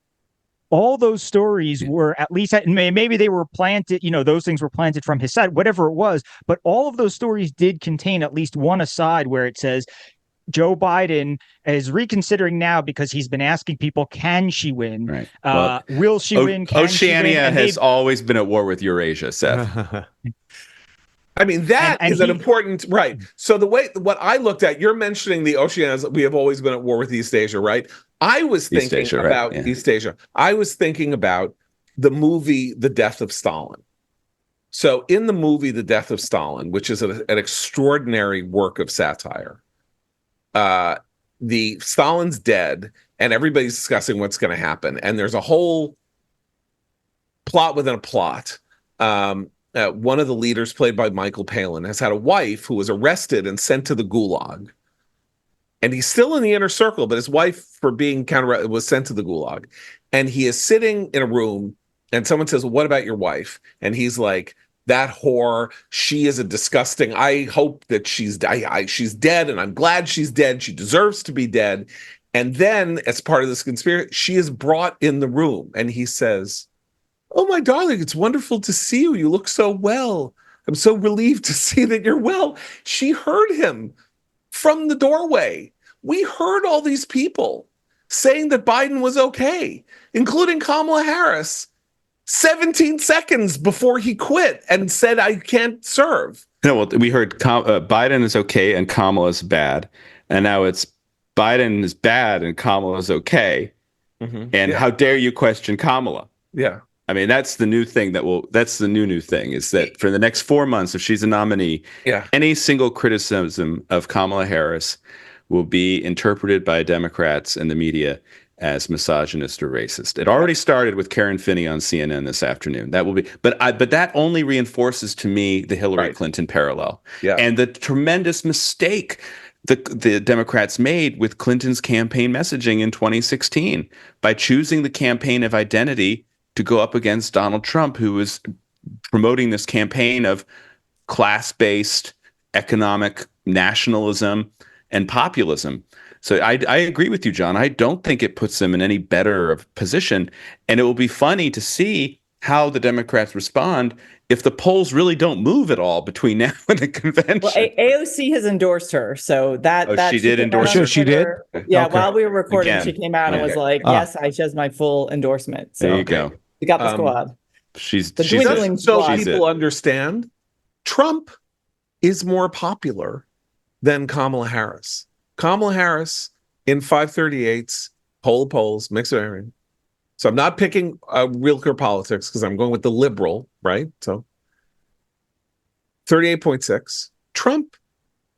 All those stories were, at least, maybe they were planted, those things were planted from his side, whatever it was. But all of those stories did contain at least one aside where it says, Joe Biden is reconsidering now because he's been asking people, can she win? Right. Well, will she win? Can Oceania she win? has always been at war with Eurasia, Seth. I mean, that is an important, right. So what I looked at, you're mentioning the Oceania, we have always been at war with East Asia, right? I was thinking about East Asia. I was thinking about the movie, The Death of Stalin. So in the movie, The Death of Stalin, which is an extraordinary work of satire, the Stalin's dead and everybody's discussing what's going to happen. And there's a whole plot within a plot. One of the leaders, played by Michael Palin, has had a wife who was arrested and sent to the Gulag. And he's still in the inner circle, but his wife, for being was sent to the Gulag. And he is sitting in a room, and someone says, well, what about your wife? And he's like, that whore, she is a disgusting, I hope that she's dead, and I'm glad she's dead. She deserves to be dead. And then, as part of this conspiracy, she is brought in the room, and he says, oh, my darling, it's wonderful to see you. You look so well. I'm so relieved to see that you're well. She heard him from the doorway. We heard all these people saying that Biden was okay, including Kamala Harris, 17 seconds before he quit and said, I can't serve. No, well, we heard Biden is okay and Kamala is bad. And now it's Biden is bad and Kamala is okay. Mm-hmm. And how dare you question Kamala? Yeah. I mean, that's the new thing that's the new thing is that for the next 4 months, if she's a nominee, any single criticism of Kamala Harris will be interpreted by Democrats and the media as misogynist or racist. It already started with Karen Finney on CNN this afternoon. That will be, but that only reinforces to me the Hillary Clinton parallel and the tremendous mistake the Democrats made with Clinton's campaign messaging in 2016 by choosing the campaign of identity to go up against Donald Trump, who was promoting this campaign of class-based economic nationalism and populism. So I agree with you, John. I don't think it puts them in any better of position. And it will be funny to see how the Democrats respond if the polls really don't move at all between now and the convention. Well, AOC has endorsed her. So that she did endorse her. She did? Yeah, while we were recording, she came out and was like, yes, she has my full endorsement. So there you go. We got the squad. She's dwindling so people understand Trump is more popular than Kamala Harris. Kamala Harris in 538s, polls, mix of everything. So I'm not picking real clear politics because I'm going with the liberal, right? So 38.6. Trump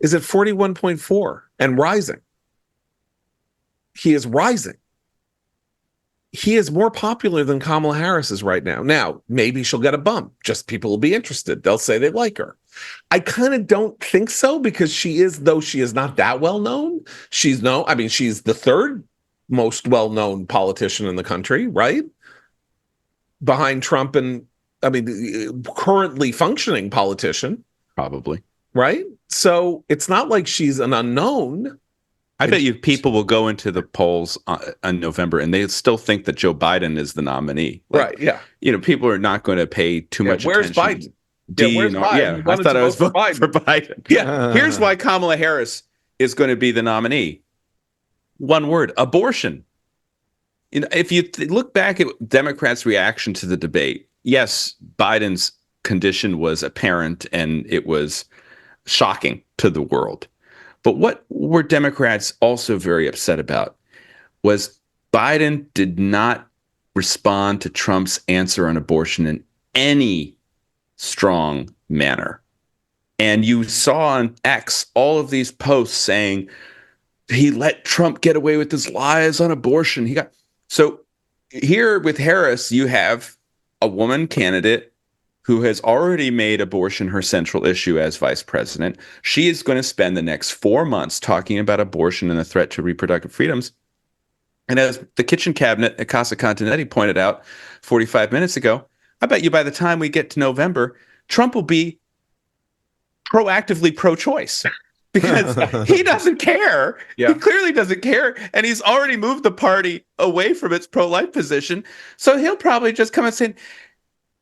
is at 41.4 and rising. He is rising. He is more popular than Kamala Harris is right now. Now, maybe she'll get a bump. Just people will be interested. They'll say they like her. I kind of don't think so because though she is not that well known. She's the third most well-known politician in the country, right? Behind Trump and currently functioning politician, Probably. right? So it's not like she's an unknown. I bet you people will go into the polls on November and they still think that Joe Biden is the nominee. Right, yeah. People are not going to pay too much Where's attention. Biden? Where's Biden? Yeah, I thought I was voting for Biden. Yeah. Here's why Kamala Harris is going to be the nominee. One word: abortion. If you look back at Democrats' reaction to the debate, yes, Biden's condition was apparent and it was shocking to the world. But what were Democrats also very upset about was Biden did not respond to Trump's answer on abortion in any strong manner. And you saw on X all of these posts saying he let Trump get away with his lies on abortion. So here with Harris, you have a woman candidate who has already made abortion her central issue as vice president. She is going to spend the next 4 months talking about abortion and the threat to reproductive freedoms. And as the kitchen cabinet at Casa Continetti pointed out 45 minutes ago, I bet you by the time we get to November, Trump will be proactively pro-choice because he doesn't care. Yeah. He clearly doesn't care. And he's already moved the party away from its pro-life position. So he'll probably just come and say,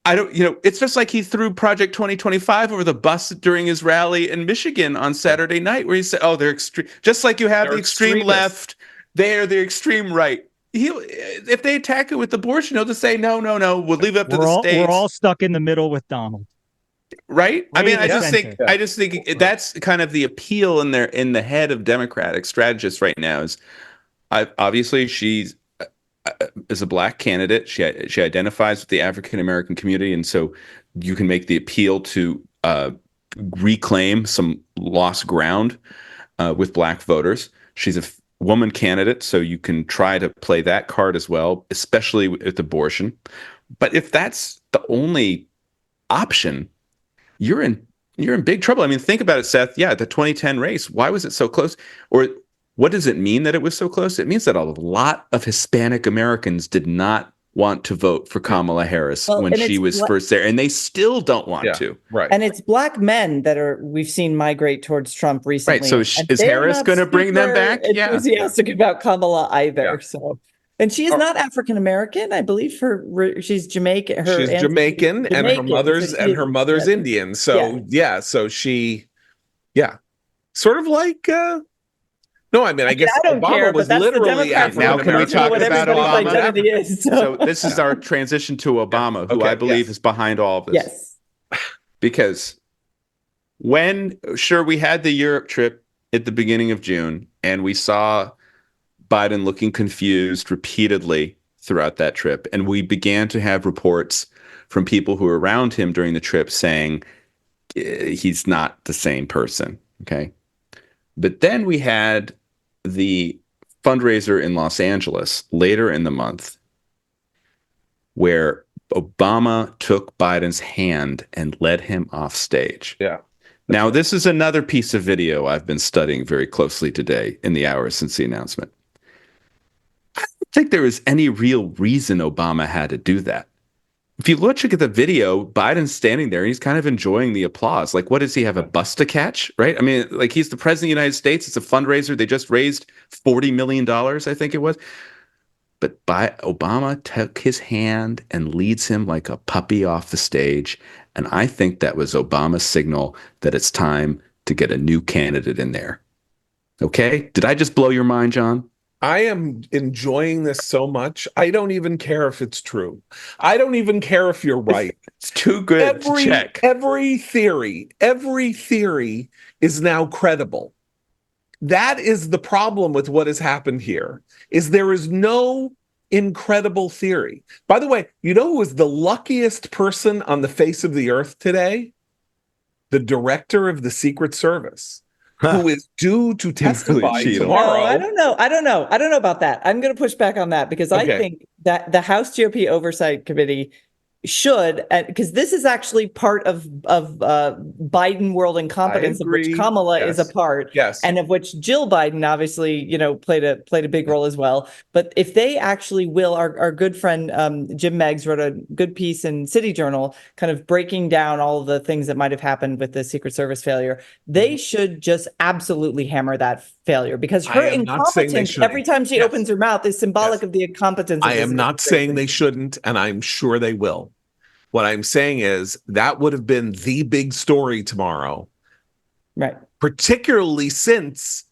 it's just like he threw Project 2025 over the bus during his rally in Michigan on Saturday night, where he said, "Oh, they're extreme." Just like you have the extreme left, they are the extreme right. If they attack it with abortion, he'll just say, "No, we'll leave it up to the states." We're all stuck in the middle with Donald, right? I mean, I just center. think that's kind of the appeal in the head of Democratic strategists right now. Is obviously she's. As a black candidate, she identifies with the African American community, and so you can make the appeal to reclaim some lost ground with black voters. She's a woman candidate, so you can try to play that card as well, especially with abortion. But if that's the only option, you're in big trouble. I mean, think about it, Seth. Yeah, the 2010 race. Why was it so close? Or what does it mean that it was so close? It means that a lot of Hispanic Americans did not want to vote for Kamala Harris when she was first there, and they still don't want to. Right. And it's black men that we've seen migrate towards Trump recently. Right. So is Harris going to bring them back? Enthusiastic about Kamala either. Yeah. So, and she is not African American, I believe. She's Jamaican. She's Jamaican, and her mother's Indian. So so she, sort of like. No, I mean, I guess Obama was literally African Now, can we talk about Obama? So this is our transition to Obama, who I believe is behind all of this. Yes. Because we had the Europe trip at the beginning of June, and we saw Biden looking confused repeatedly throughout that trip. And we began to have reports from people who were around him during the trip saying he's not the same person. Okay. But then we had the fundraiser in Los Angeles later in the month where Obama took Biden's hand and led him off stage. Yeah. Now, this is another piece of video I've been studying very closely today in the hours since the announcement. I don't think there was any real reason Obama had to do that. If you look at the video, Biden's standing there and he's kind of enjoying the applause. Like, what does he have, a bus to catch? Right? I mean, like, he's the president of the United States. It's a fundraiser. They just raised $40 million, I think it was. But Obama took his hand and leads him like a puppy off the stage. And I think that was Obama's signal that it's time to get a new candidate in there. Okay? Did I just blow your mind, John? I am enjoying this so much. I don't even care if it's true. I don't even care if you're right. It's too good to check. Every theory is now credible. That is the problem with what has happened here, is there is no incredible theory. By the way, you know who was the luckiest person on the face of the earth today? The director of the Secret Service, who is due to testify tomorrow. I don't know about that. I'm going to push back on that because I think that the House GOP Oversight Committee should, because this is actually part of Biden world incompetence, of which Kamala is a part, and of which Jill Biden obviously, played a big role as well. But if they actually will, our good friend Jim Meggs wrote a good piece in City Journal, kind of breaking down all of the things that might have happened with the Secret Service failure. They should just absolutely hammer that failure, because her incompetence every time she opens her mouth is symbolic of the incompetence. I am not saying they shouldn't, and I'm sure they will. What I'm saying is that would have been the big story tomorrow. Right. Particularly since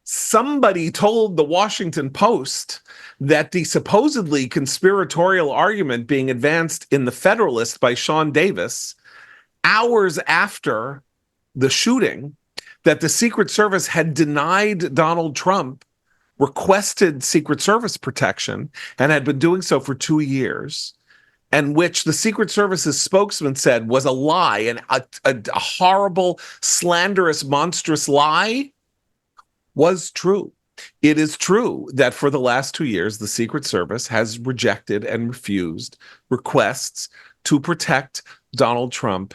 somebody told the Washington Post that the supposedly conspiratorial argument being advanced in the Federalist by Sean Davis hours after the shooting, that the Secret Service had denied Donald Trump requested Secret Service protection and had been doing so for 2 years, and which the Secret Service's spokesman said was a lie, and a horrible, slanderous, monstrous lie, was true. It is true that for the last 2 years, the Secret Service has rejected and refused requests to protect Donald Trump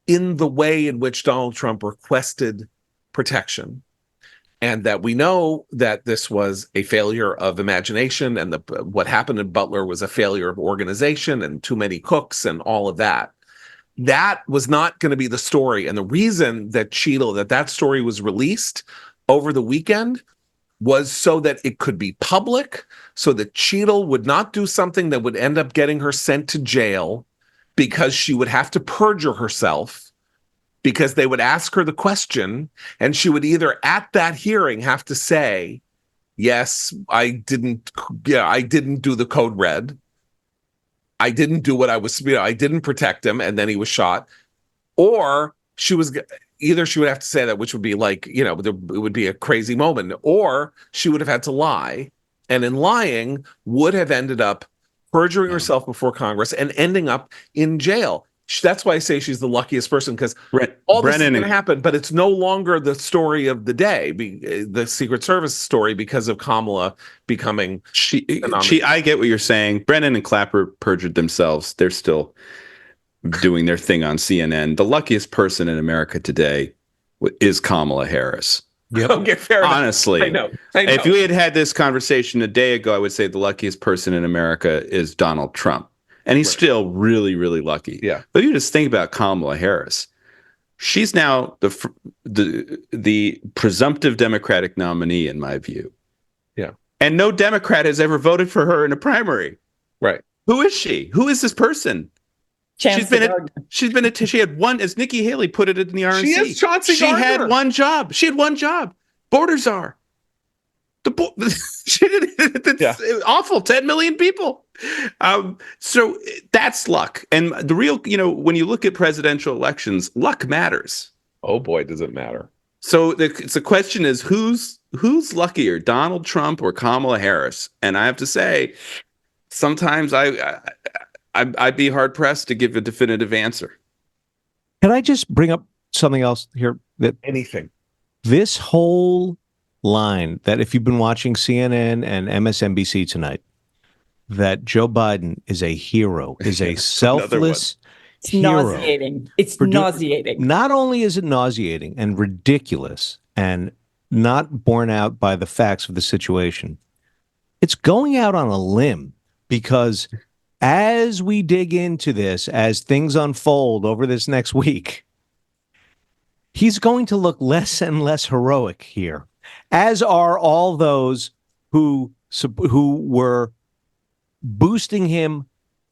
in the way in which Donald Trump requested protection. And that we know that this was a failure of imagination, and what happened in Butler was a failure of organization and too many cooks and all of that. That was not going to be the story. And the reason that that story was released over the weekend was so that it could be public, so that Cheadle would not do something that would end up getting her sent to jail, because she would have to perjure herself, because they would ask her the question, and she would either at that hearing have to say, yes, I didn't do the code red. I didn't do what I was, I didn't protect him, and then he was shot. Or she would have to say that, which would be like, it would be a crazy moment, or she would have had to lie. And in lying would have ended up perjuring herself before Congress and ending up in jail. That's why I say she's the luckiest person, because all this is going to happen, but it's no longer the story of the day, the Secret Service story, because of Kamala becoming. I get what you're saying. Brennan and Clapper perjured themselves. They're still doing their thing on CNN. The luckiest person in America today is Kamala Harris. Yep. Okay, fair enough. Honestly, I know. If we had this conversation a day ago, I would say the luckiest person in America is Donald Trump. And he's still really, really lucky. Yeah. But you just think about Kamala Harris. She's now the presumptive Democratic nominee, in my view. Yeah. And no Democrat has ever voted for her in a primary. Right. Who is she? Who is this person? She had one, as Nikki Haley put it in the RNC. She is Chauncey Gardner. She had one job. Border czar. It's awful. 10 million people. So that's luck. And the real, when you look at presidential elections, luck matters. Oh boy, does it matter. So the question is, who's luckier, Donald Trump or Kamala Harris? And I have to say, sometimes I'd be hard pressed to give a definitive answer. Can I just bring up something else here? That anything. This whole line that, if you've been watching CNN and MSNBC tonight, that Joe Biden is a hero, is a selfless hero. Nauseating. It's nauseating. Not only is it nauseating and ridiculous and not borne out by the facts of the situation, it's going out on a limb, because as we dig into this, as things unfold over this next week, he's going to look less and less heroic here, as are all those who were boosting him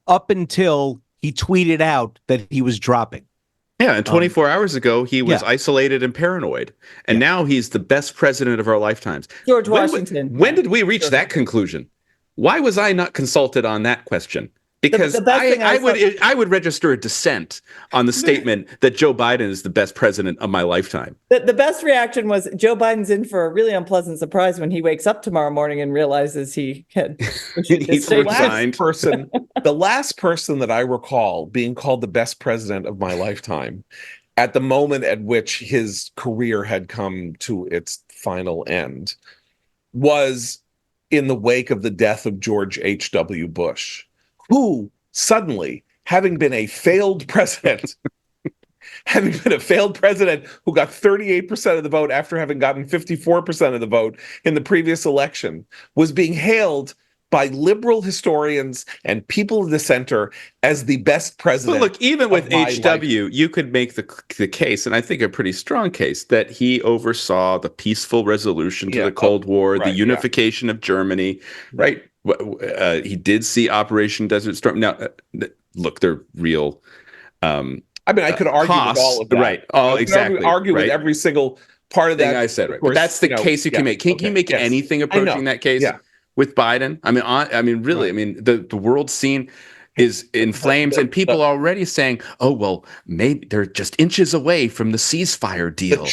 up until he tweeted out that he was dropping. Yeah, and 24 hours ago, he was isolated and paranoid. And now he's the best president of our lifetimes. George Washington. When did we reach that conclusion? Why was I not consulted on that question? Because I would register a dissent on the statement that Joe Biden is the best president of my lifetime. The best reaction was Joe Biden's in for a really unpleasant surprise when he wakes up tomorrow morning and realizes he had the last person that I recall being called the best president of my lifetime at the moment at which his career had come to its final end was in the wake of the death of George H.W. Bush, who suddenly having been a failed president, having been a failed president who got 38% of the vote after having gotten 54% of the vote in the previous election, was being hailed by liberal historians and people of the center as the best president. But look, even with of my HW, life. you could make the case, and I think a pretty strong case, that he oversaw the peaceful resolution to the Cold War, the unification of Germany, right? He did see Operation Desert Storm. Now, look, they're real. I mean, I could argue costs, with all of that. right? Oh, I could exactly. argue with every single part of that thing I said, right? Course, but that's the case you can make. Can you make anything approaching that case with Biden? I mean, really. I mean, the world scene is in flames, and people are already saying, "Oh, well, maybe they're just inches away from the ceasefire deal."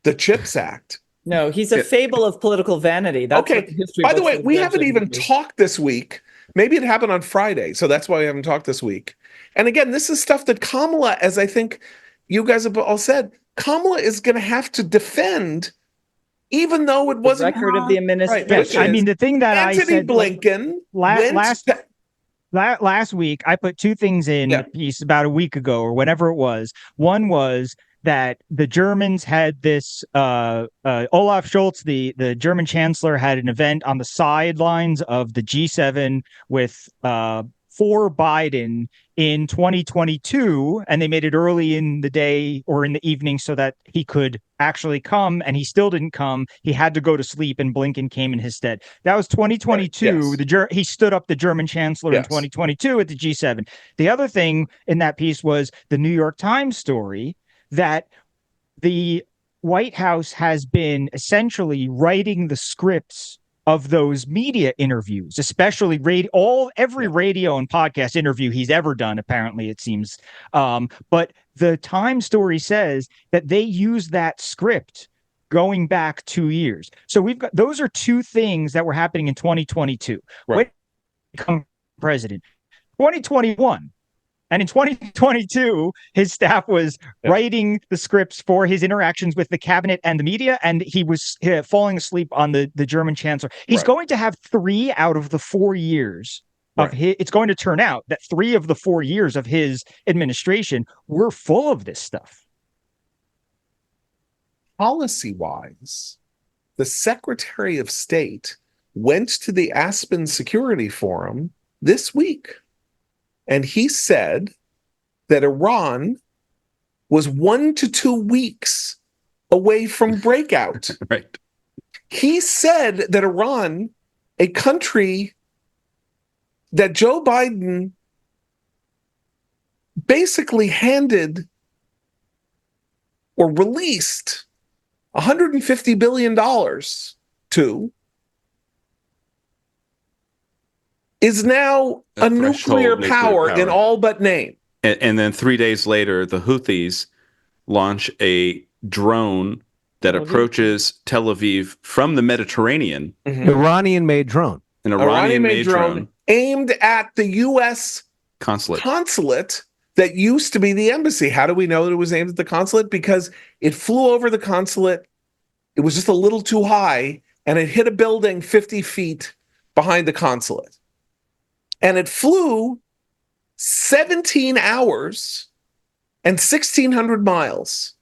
The CHIPS Act. No, he's a fable of political vanity. That's what the history By the books way, we haven't even talked this week. Maybe it happened on Friday, so that's why we haven't talked this week. And again, this is stuff that Kamala, as I think you guys have all said, Kamala is going to have to defend, even though it wasn't the record of the administration. Right, I mean, the thing that Antony I said Blinken last week, I put two things in a piece about a week ago or whenever it was. One was that the Germans had this Olaf Scholz, the German chancellor, had an event on the sidelines of the G7 with for Biden in 2022, and they made it early in the day or in the evening so that he could actually come, and he still didn't come. He had to go to sleep, and Blinken came in his stead. That was 2022. Right, he stood up the German chancellor in 2022 at the G7. The other thing in that piece was the New York Times story that the White House has been essentially writing the scripts of those media interviews, especially every radio and podcast interview he's ever done, apparently, it seems. But the Time story says that they use that script going back 2 years. So those are two things that were happening in 2022. Right. When he became president, 2021. And in 2022, his staff was writing the scripts for his interactions with the cabinet and the media, and he was falling asleep on the German chancellor. He's going to have 3 out of the 4 years of his. It's going to turn out that 3 of the 4 years of his administration were full of this stuff. Policy-wise, the Secretary of State went to the Aspen Security Forum this week. And he said that Iran was 1 to 2 weeks away from breakout. Right. He said that Iran, a country that Joe Biden basically handed or released $150 billion to, is now a nuclear power in all but name. And then 3 days later, the Houthis launch a drone that approaches Tel Aviv from the Mediterranean. Mm-hmm. Iranian-made drone. An Iranian-made drone aimed at the U.S. consulate that used to be the embassy. How do we know that it was aimed at the consulate? Because it flew over the consulate. It was just a little too high, and it hit a building 50 feet behind the consulate. And it flew 17 hours and 1,600 miles.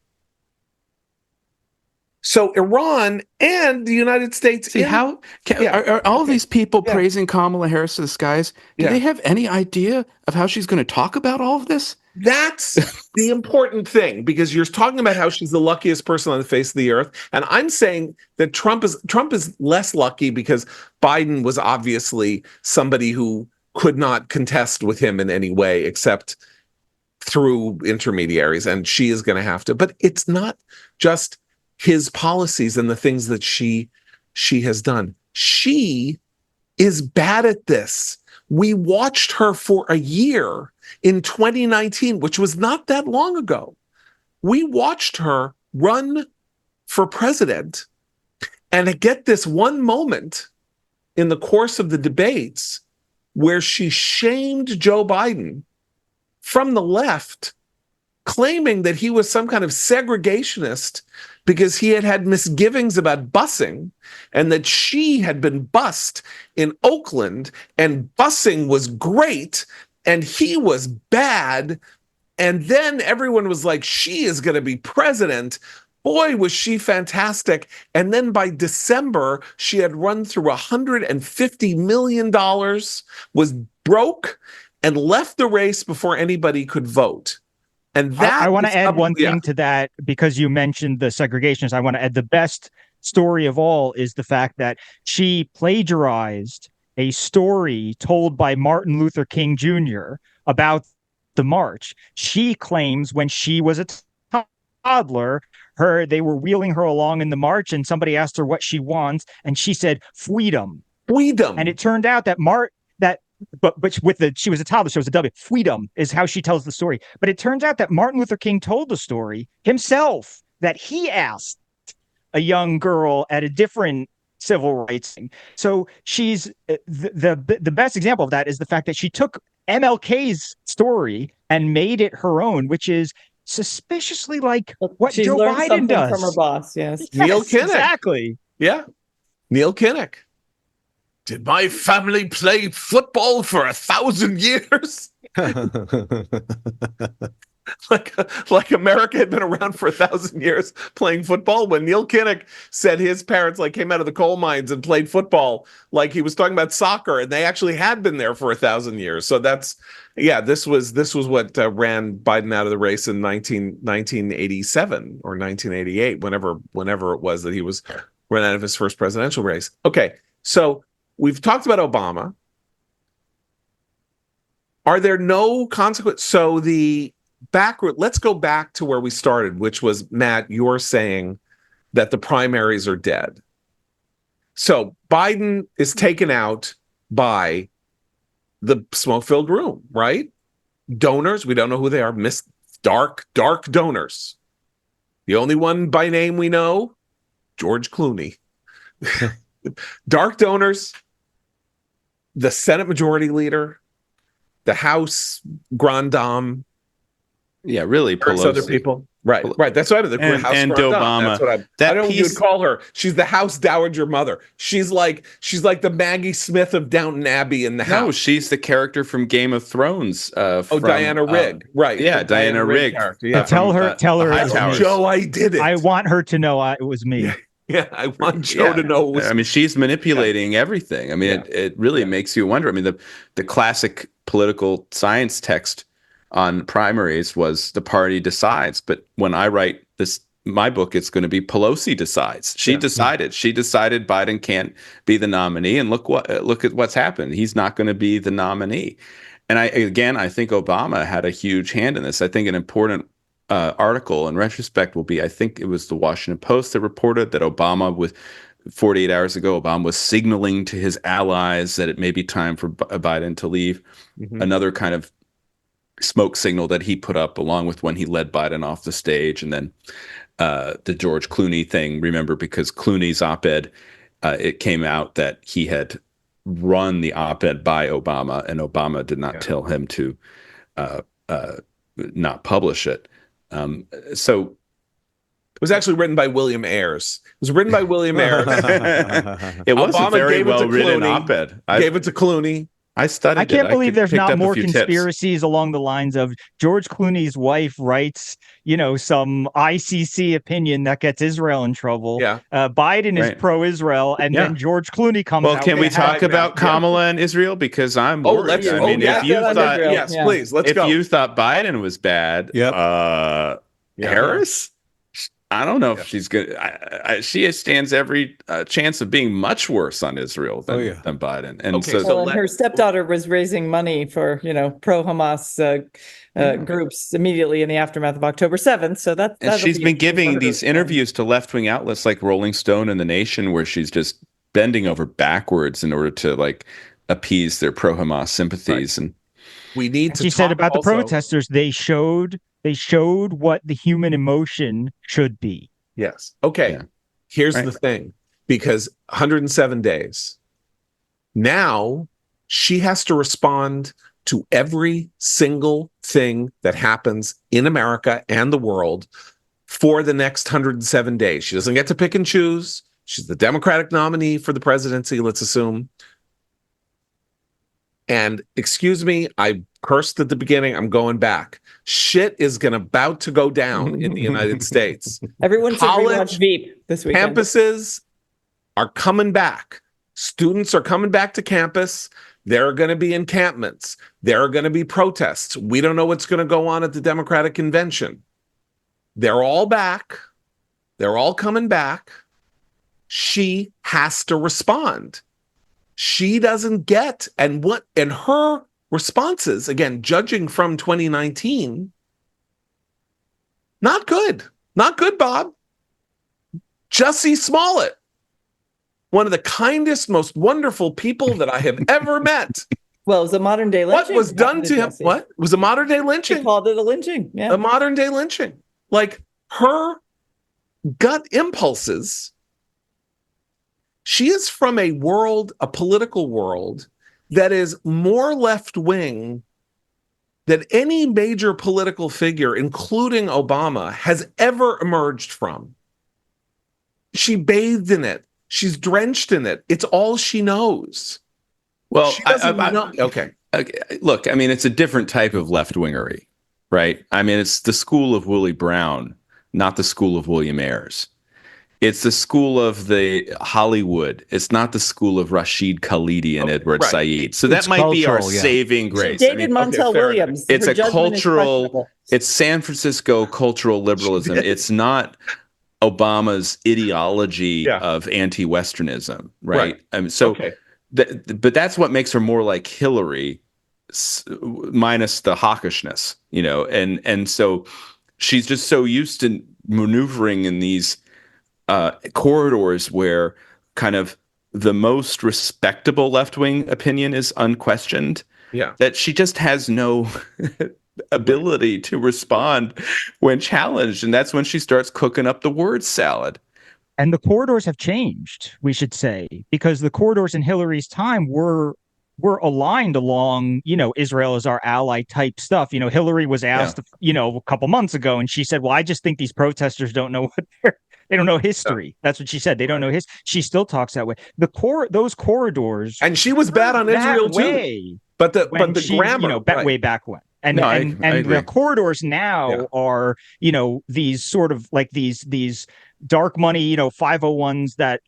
So Iran and the United States... are all of these people praising Kamala Harris to the skies? Do they have any idea of how she's going to talk about all of this? That's the important thing, because you're talking about how she's the luckiest person on the face of the earth. And I'm saying that Trump is less lucky because Biden was obviously somebody who could not contest with him in any way except through intermediaries, and she is going to have to. But it's not just his policies and the things that she has done. She is bad at this. We watched her for a year in 2019, which was not that long ago. We watched her run for president and get this one moment in the course of the debates where she shamed Joe Biden from the left, claiming that he was some kind of segregationist because he had misgivings about busing, and that she had been bused in Oakland and busing was great and he was bad. And then everyone was like, she is going to be president. Boy, was she fantastic. And then by December, she had run through $150 million, was broke, and left the race before anybody could vote. And that I want to add one thing to that, because you mentioned the segregationists. I want to add the best story of all is the fact that she plagiarized a story told by Martin Luther King Jr. about the march. She claims when she was a toddler, they were wheeling her along in the march, and somebody asked her what she wants, and she said freedom. And it turned out that she was a toddler, so it was a W. Freedom is how she tells the story. But it turns out that Martin Luther King told the story himself, that he asked a young girl at a different civil rights thing. So she's the best example of that is the fact that she took MLK's story and made it her own, which is suspiciously like what Joe Biden does from her boss. Yes, Neil Kinnock. Exactly. Yeah, Neil Kinnock. Did my family play football for 1,000 years? like America had been around for 1,000 years playing football. When Neil Kinnock said his parents came out of the coal mines and played football, like he was talking about soccer, and they actually had been there for 1,000 years. So this was what ran Biden out of the race in 1987 or 1988, whenever it was that he was run out of his first presidential race. Okay, so we've talked about Obama. Are there no consequences? So let's go back to where we started, which was, Matt, you're saying that the primaries are dead. So Biden is taken out by the smoke-filled room, right? Donors, we don't know who they are. Dark donors. The only one by name we know, George Clooney. Dark donors, the Senate Majority Leader, the House Grand Dame. Yeah, really, Pelosi. Other people. Right. That's what I mean. The House and Obama. That's what I don't know what you would call her. She's the House Dowager Mother. She's like the Maggie Smith of Downton Abbey in the House. No, she's the character from Game of Thrones. Diana Rigg. Right. Yeah, Diana Rigg. Yeah. Tell her. Joe, I did it. I want her to know it was me. Yeah, I want Joe to know it was. I mean, she's manipulating everything. I mean, it really makes you wonder. I mean, the classic political science text on primaries was the party decides. But when I write my book, it's going to be Pelosi decides. She decided. She decided Biden can't be the nominee. And look at what's happened. He's not going to be the nominee. And I think Obama had a huge hand in this. I think an important article in retrospect will be, I think it was the Washington Post that reported that 48 hours ago, Obama was signaling to his allies that it may be time for Biden to leave. Mm-hmm. Another kind of smoke signal that he put up along with when he led Biden off the stage. And then the George Clooney thing, remember, because Clooney's op-ed, it came out that he had run the op-ed by Obama, and Obama did not tell him to not publish it. So it was actually written by William Ayers. It was written by William Ayers. It was a very well-written op-ed. Gave it to Clooney. I studied it. I can't believe there's not more conspiracies along the lines of George Clooney's wife writes, some ICC opinion that gets Israel in trouble. Yeah. Biden is pro-Israel, and then George Clooney comes out. Well, can we talk about Kamala and Israel? Because I'm worried. If you thought, please, let's go. If you thought Biden was bad, Harris? I don't know if she's good. She stands every chance of being much worse on Israel than Biden. And her stepdaughter was raising money for pro-Hamas groups immediately in the aftermath of October 7th. So and she's been giving these interviews to left-wing outlets like Rolling Stone and The Nation, where she's just bending over backwards in order to appease their pro-Hamas sympathies. Right. And we need to. She said about the protesters, they showed what the human emotion should be. Yes. Okay. Yeah. Here's the thing, because 107 days. Now she has to respond to every single thing that happens in America and the world for the next 107 days. She doesn't get to pick and choose. She's the Democratic nominee for the presidency, let's assume. And excuse me, I cursed at the beginning. I'm going back. Shit is about to go down in the United States. Everyone should rewatch Veep this weekend. Campuses are coming back. Students are coming back to campus. There are going to be encampments. There are going to be protests. We don't know what's going to go on at the Democratic convention. They're all back. They're all coming back. She has to respond. She doesn't get, and her responses, again, judging from 2019, not good. Not good, Bob. Jussie Smollett, one of the kindest, most wonderful people that I have ever met. Well, it was a modern day lynching. What was done to him? What was a modern day lynching? They called it a lynching. Yeah, a modern day lynching. Like her gut impulses. She is from a political world that is more left wing than any major political figure, including Obama, has ever emerged from. She bathed in it. She's drenched in it. It's all she knows. Well, she doesn't know. Okay. Look, I mean, it's a different type of left-wingery, right? I mean, it's the school of Willie Brown, not the school of William Ayers. It's the school of the Hollywood. It's not the school of Rashid Khalidi and Edward Said. So that might be our saving grace. David Montel Williams. It's a cultural, it's San Francisco cultural liberalism. It's not Obama's ideology of anti-Westernism, right? I mean, so, but that's what makes her more like Hillary, minus the hawkishness, and so she's just so used to maneuvering in these corridors where kind of the most respectable left-wing opinion is unquestioned, that she just has no ability to respond when challenged. And that's when she starts cooking up the word salad. And the corridors have changed, we should say, because the corridors in Hillary's time were aligned along, Israel is our ally type stuff. Hillary was asked, a couple months ago, and she said, well, I just think these protesters don't know they don't know history. That's what she said. They don't know history. She still talks that way. Those corridors, and she was bad on Israel too. But the grammar, way back when. And the corridors now are, these sort of like these dark money, 501s that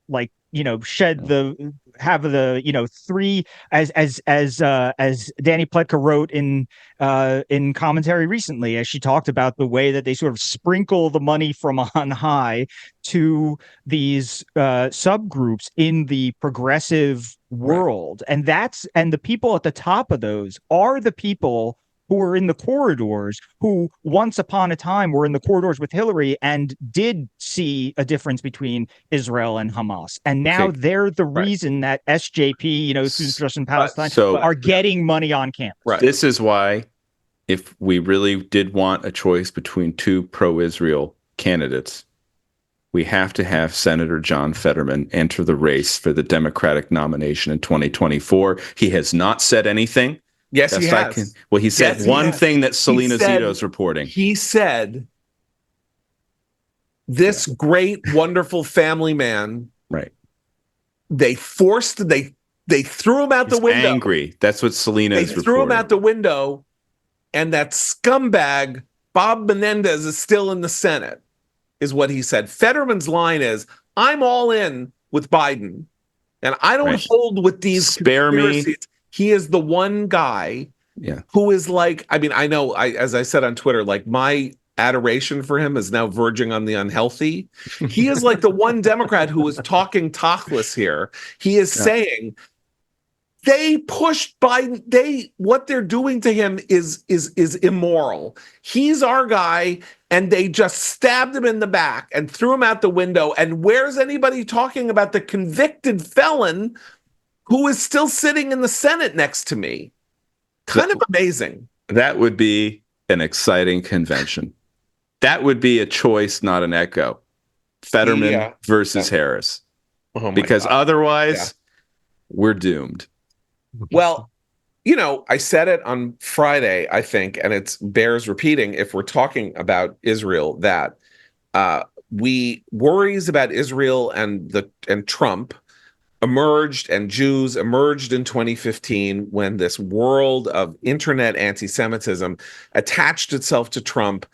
have the three, as Danny Pletka wrote in commentary recently, as she talked about the way that they sort of sprinkle the money from on high to these subgroups in the progressive world. And the people at the top of those are the people who were in the corridors, who once upon a time were in the corridors with Hillary and did see a difference between Israel and Hamas. And now they're the reason that SJP, Students for Justice in Palestine, are getting money on campus. Right. This is why, if we really did want a choice between two pro-Israel candidates, we have to have Senator John Fetterman enter the race for the Democratic nomination in 2024. He has not said anything. Yes, he has. He said one thing that Selena Zito's reporting. He said, this great, wonderful family man. Right. They threw him out the window. Angry. That's what Selena is reporting. They threw him out the window, and that scumbag, Bob Menendez, is still in the Senate, is what he said. Fetterman's line is, I'm all in with Biden, and I don't hold with these Spare conspiracies. me. He is the one guy who is like, I mean, I know, as I said on Twitter, like my adoration for him is now verging on the unhealthy. He is like the one Democrat who is talking talkless here. He is saying they pushed Biden. What they're doing to him is immoral. He's our guy, and they just stabbed him in the back and threw him out the window. And where's anybody talking about the convicted felon who is still sitting in the Senate next to me? Kind of amazing. That would be an exciting convention. That would be a choice, not an echo. Fetterman versus Harris. Because otherwise, we're doomed. Well, I said it on Friday, I think, and it bears repeating if we're talking about Israel, that worries about Israel and Trump emerged and Jews emerged in 2015 when this world of internet anti-Semitism attached itself to Trump,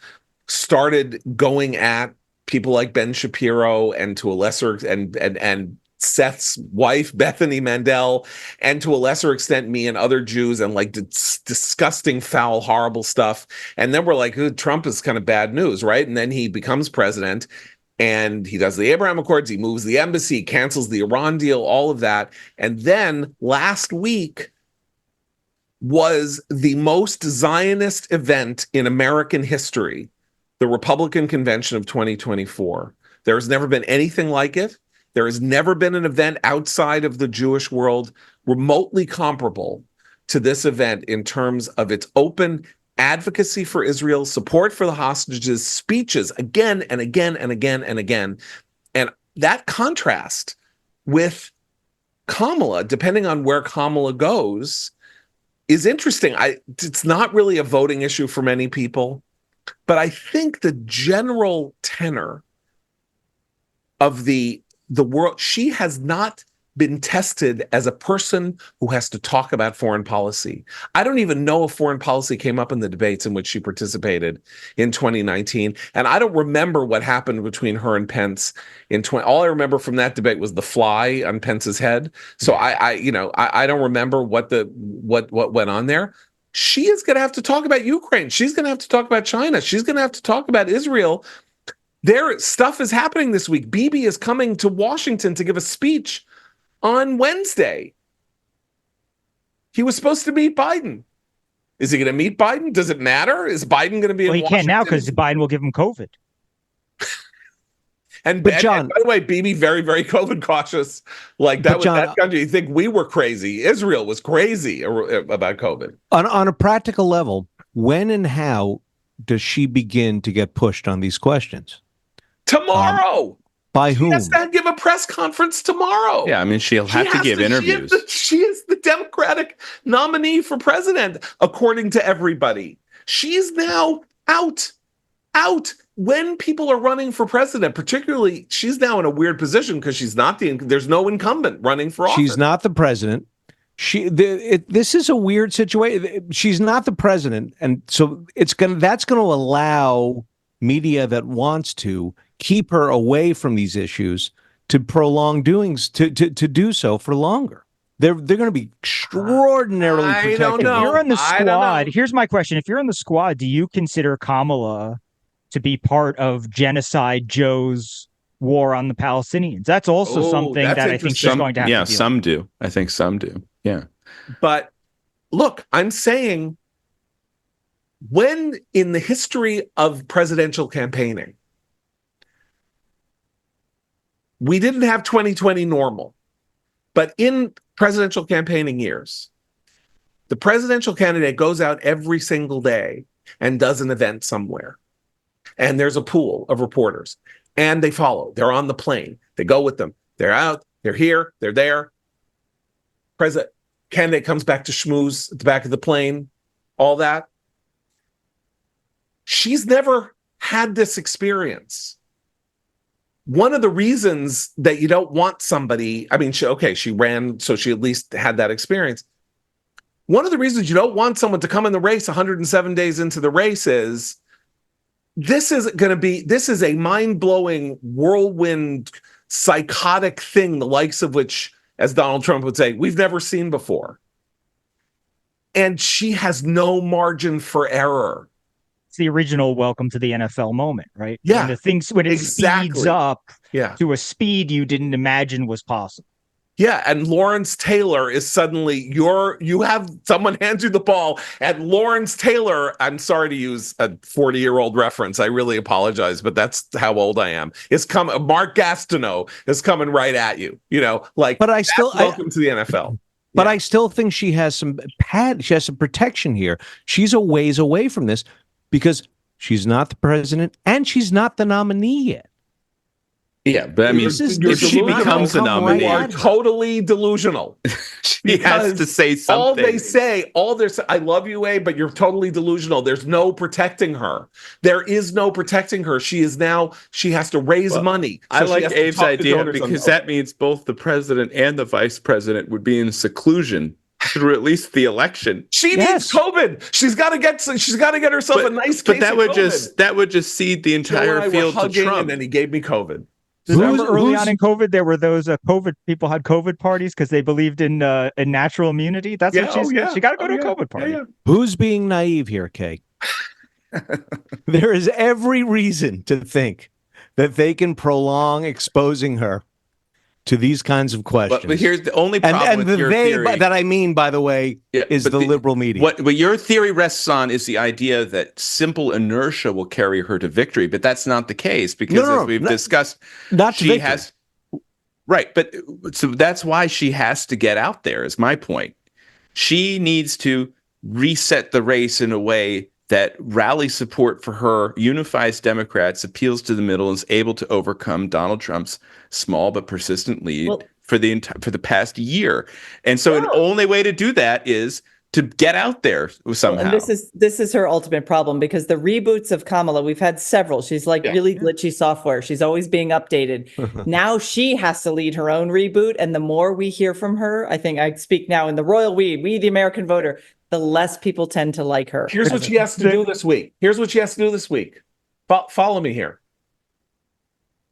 started going at people like Ben Shapiro and to a lesser and Seth's wife, Bethany Mandel, and to a lesser extent, me and other Jews, and like disgusting, foul, horrible stuff. And then we're like, Trump is kind of bad news, right? And then he becomes president and he does the Abraham Accords, he moves the embassy, cancels the Iran deal, all of that. And then last week was the most Zionist event in American history, the Republican Convention of 2024. There has never been anything like it. There has never been an event outside of the Jewish world remotely comparable to this event in terms of its open advocacy for Israel, support for the hostages, speeches again and again and again and again. And that contrast with Kamala, depending on where Kamala goes, is interesting. It's not really a voting issue for many people, but I think the general tenor of the world, she has not been tested as a person who has to talk about foreign policy. I don't even know if foreign policy came up in the debates in which she participated in 2019. And I don't remember what happened between her and Pence in all I remember from that debate was the fly on Pence's head. So I don't remember what went on there. She is going to have to talk about Ukraine. She's going to have to talk about China. She's going to have to talk about Israel. Their stuff is happening this week. Bibi is coming to Washington to give a speech on Wednesday. He was supposed to meet Biden. Is he going to meet Biden? Does it matter? Is Biden going to be in Washington? Well, he can't now because Biden will give him COVID. And John, by the way, Bibi very, very COVID cautious. Like that was John, that country. You think we were crazy? Israel was crazy about COVID. On a practical level, when and how does she begin to get pushed on these questions? Tomorrow. By whom? She has to give a press conference tomorrow. Yeah, I mean, she'll have to give interviews. She is the Democratic nominee for president, according to everybody. She's now out. When people are running for president, particularly, she's now in a weird position because she's not there's no incumbent running for office. She's not the president. This is a weird situation. She's not the president, and so that's going to allow media that wants to keep her away from these issues to prolong doings to do so for longer. They're going to be extraordinarily protective. Don't know. If you're in the squad, here's my question. If you're in the squad, do you consider Kamala to be part of Genocide Joe's war on the Palestinians? That's also something that I think she's going to have to deal with. Some do. I think some do. Yeah. But look, I'm saying when in the history of presidential campaigning, we didn't have 2020 normal, but in presidential campaigning years, the presidential candidate goes out every single day and does an event somewhere. And there's a pool of reporters and they follow. They're on the plane. They go with them. They're out. They're here. They're there. President candidate comes back to schmooze at the back of the plane. All that. She's never had this experience. One of the reasons that you don't want somebody, I mean, she ran, so she at least had that experience. One of the reasons you don't want someone to come in the race 107 days into the race is this is a mind-blowing whirlwind psychotic thing, the likes of which, as Donald Trump would say, we've never seen before. And she has no margin for error. It's the original welcome to the NFL moment, right? Yeah. When it speeds up to a speed you didn't imagine was possible. Yeah, and Lawrence Taylor is suddenly you have someone hands you the ball, and Lawrence Taylor, I'm sorry to use a 40-year-old reference, I really apologize, but that's how old I am. Mark Gastineau is coming right at you, but welcome to the NFL. But I still think she has some protection here. She's a ways away from this because she's not the president and she's not the nominee yet. Yeah, but I mean, This is if she delusional. becomes a Come right nominee, You are at her. totally delusional. she has to say something. All they say, I love you, Abe, but you're totally delusional. There's no protecting her. There is no protecting her. She has to raise money. I she like has to Abe's talk to idea donors on- because that means both the president and the vice president would be in seclusion through at least the election. She needs Yes. COVID. She's got to get herself a nice But case that of would COVID. that would just cede the Joe and I entire were field to hugging, Trump. and then he gave me COVID. Remember early on in COVID, there were those COVID people had COVID parties because they believed in natural immunity. That's what she got to go to a COVID party. Who's being naive here, Kay? There is every reason to think that they can prolong exposing her to these kinds of questions. But here's the only problem and with the your theory. that I mean, by the way, is the liberal media. What your theory rests on is the idea that simple inertia will carry her to victory, but that's not the case because as we've discussed, not to she victory. has right. But so that's why she has to get out there. Is my point. She needs to reset the race in a way that rallies support for her, unifies Democrats, appeals to the middle, and is able to overcome Donald Trump's small but persistent lead for the past year. And so, an only way to do that is to get out there somehow. And this is her ultimate problem because the reboots of Kamala, we've had several. She's like really glitchy software. She's always being updated. Now she has to lead her own reboot. And the more we hear from her, I think I speak now in the royal we the American voter, the less people tend to like her. Here's what she has to do this week. Follow me here.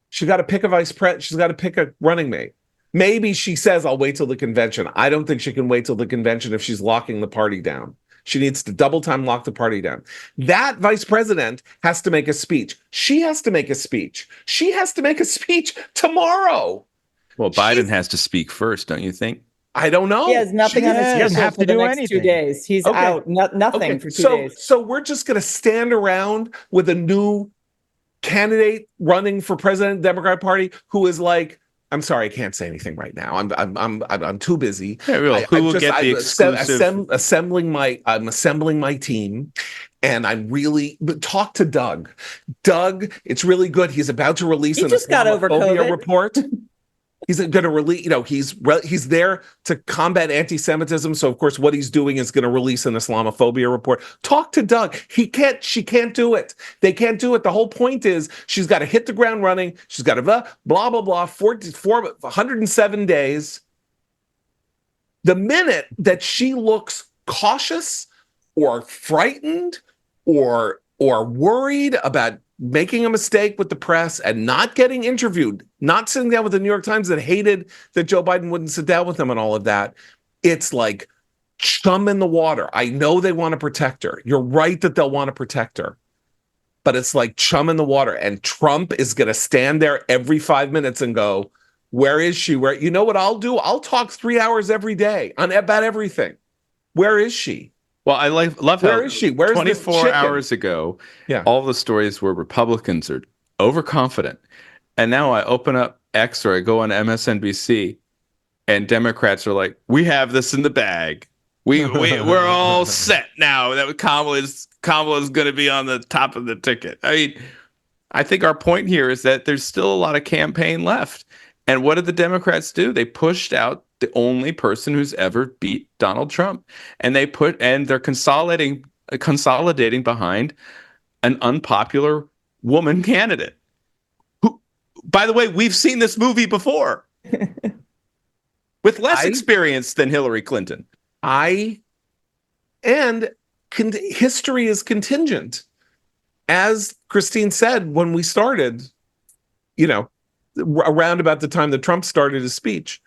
She's got to pick a vice president. She's got to pick a running mate. Maybe she says, I'll wait till the convention. I don't think she can wait till the convention if she's locking the party down. She needs to double time lock the party down. That vice president has to make a speech. She has to make a speech. She has to make a speech tomorrow. Well, Biden has to speak first, don't you think? I don't know. He has nothing on his schedule for the next 2 days. He's out. Nothing for 2 days. So we're just going to stand around with a new candidate running for president of the Democratic Party who is like, I'm sorry, I can't say anything right now. I'm too busy. Yeah, who will get the exclusive? I'm assembling my team, and but talk to Doug. Doug, it's really good. He's about to release an just got over COVID report. He's going to release, he's there to combat anti-Semitism. So, of course, what he's doing is going to release an Islamophobia report. Talk to Doug. She can't do it. They can't do it. The whole point is she's got to hit the ground running. She's got to blah, blah, blah, 107 days. The minute that she looks cautious or frightened or worried about making a mistake with the press and not getting interviewed, not sitting down with the New York Times that hated that Joe Biden wouldn't sit down with them and all of that, it's like chum in the water. I know they want to protect her. You're right that they'll want to protect her. But it's like chum in the water. And Trump is going to stand there every 5 minutes and go, where is she? You know what I'll do? I'll talk 3 hours every day about everything. Where is she? Well, I love how where is she? Where's 24 hours ago, all the stories were Republicans are overconfident. And now I open up X or I go on MSNBC and Democrats are like, we have this in the bag. We're all set now that Kamala is going to be on the top of the ticket. I mean, I think our point here is that there's still a lot of campaign left. And what did the Democrats do? They pushed out the only person who's ever beat Donald Trump. And they're consolidating behind an unpopular woman candidate. Who, by the way, we've seen this movie before. With less experience than Hillary Clinton. History is contingent. As Christine said when we started, around about the time that Trump started his speech,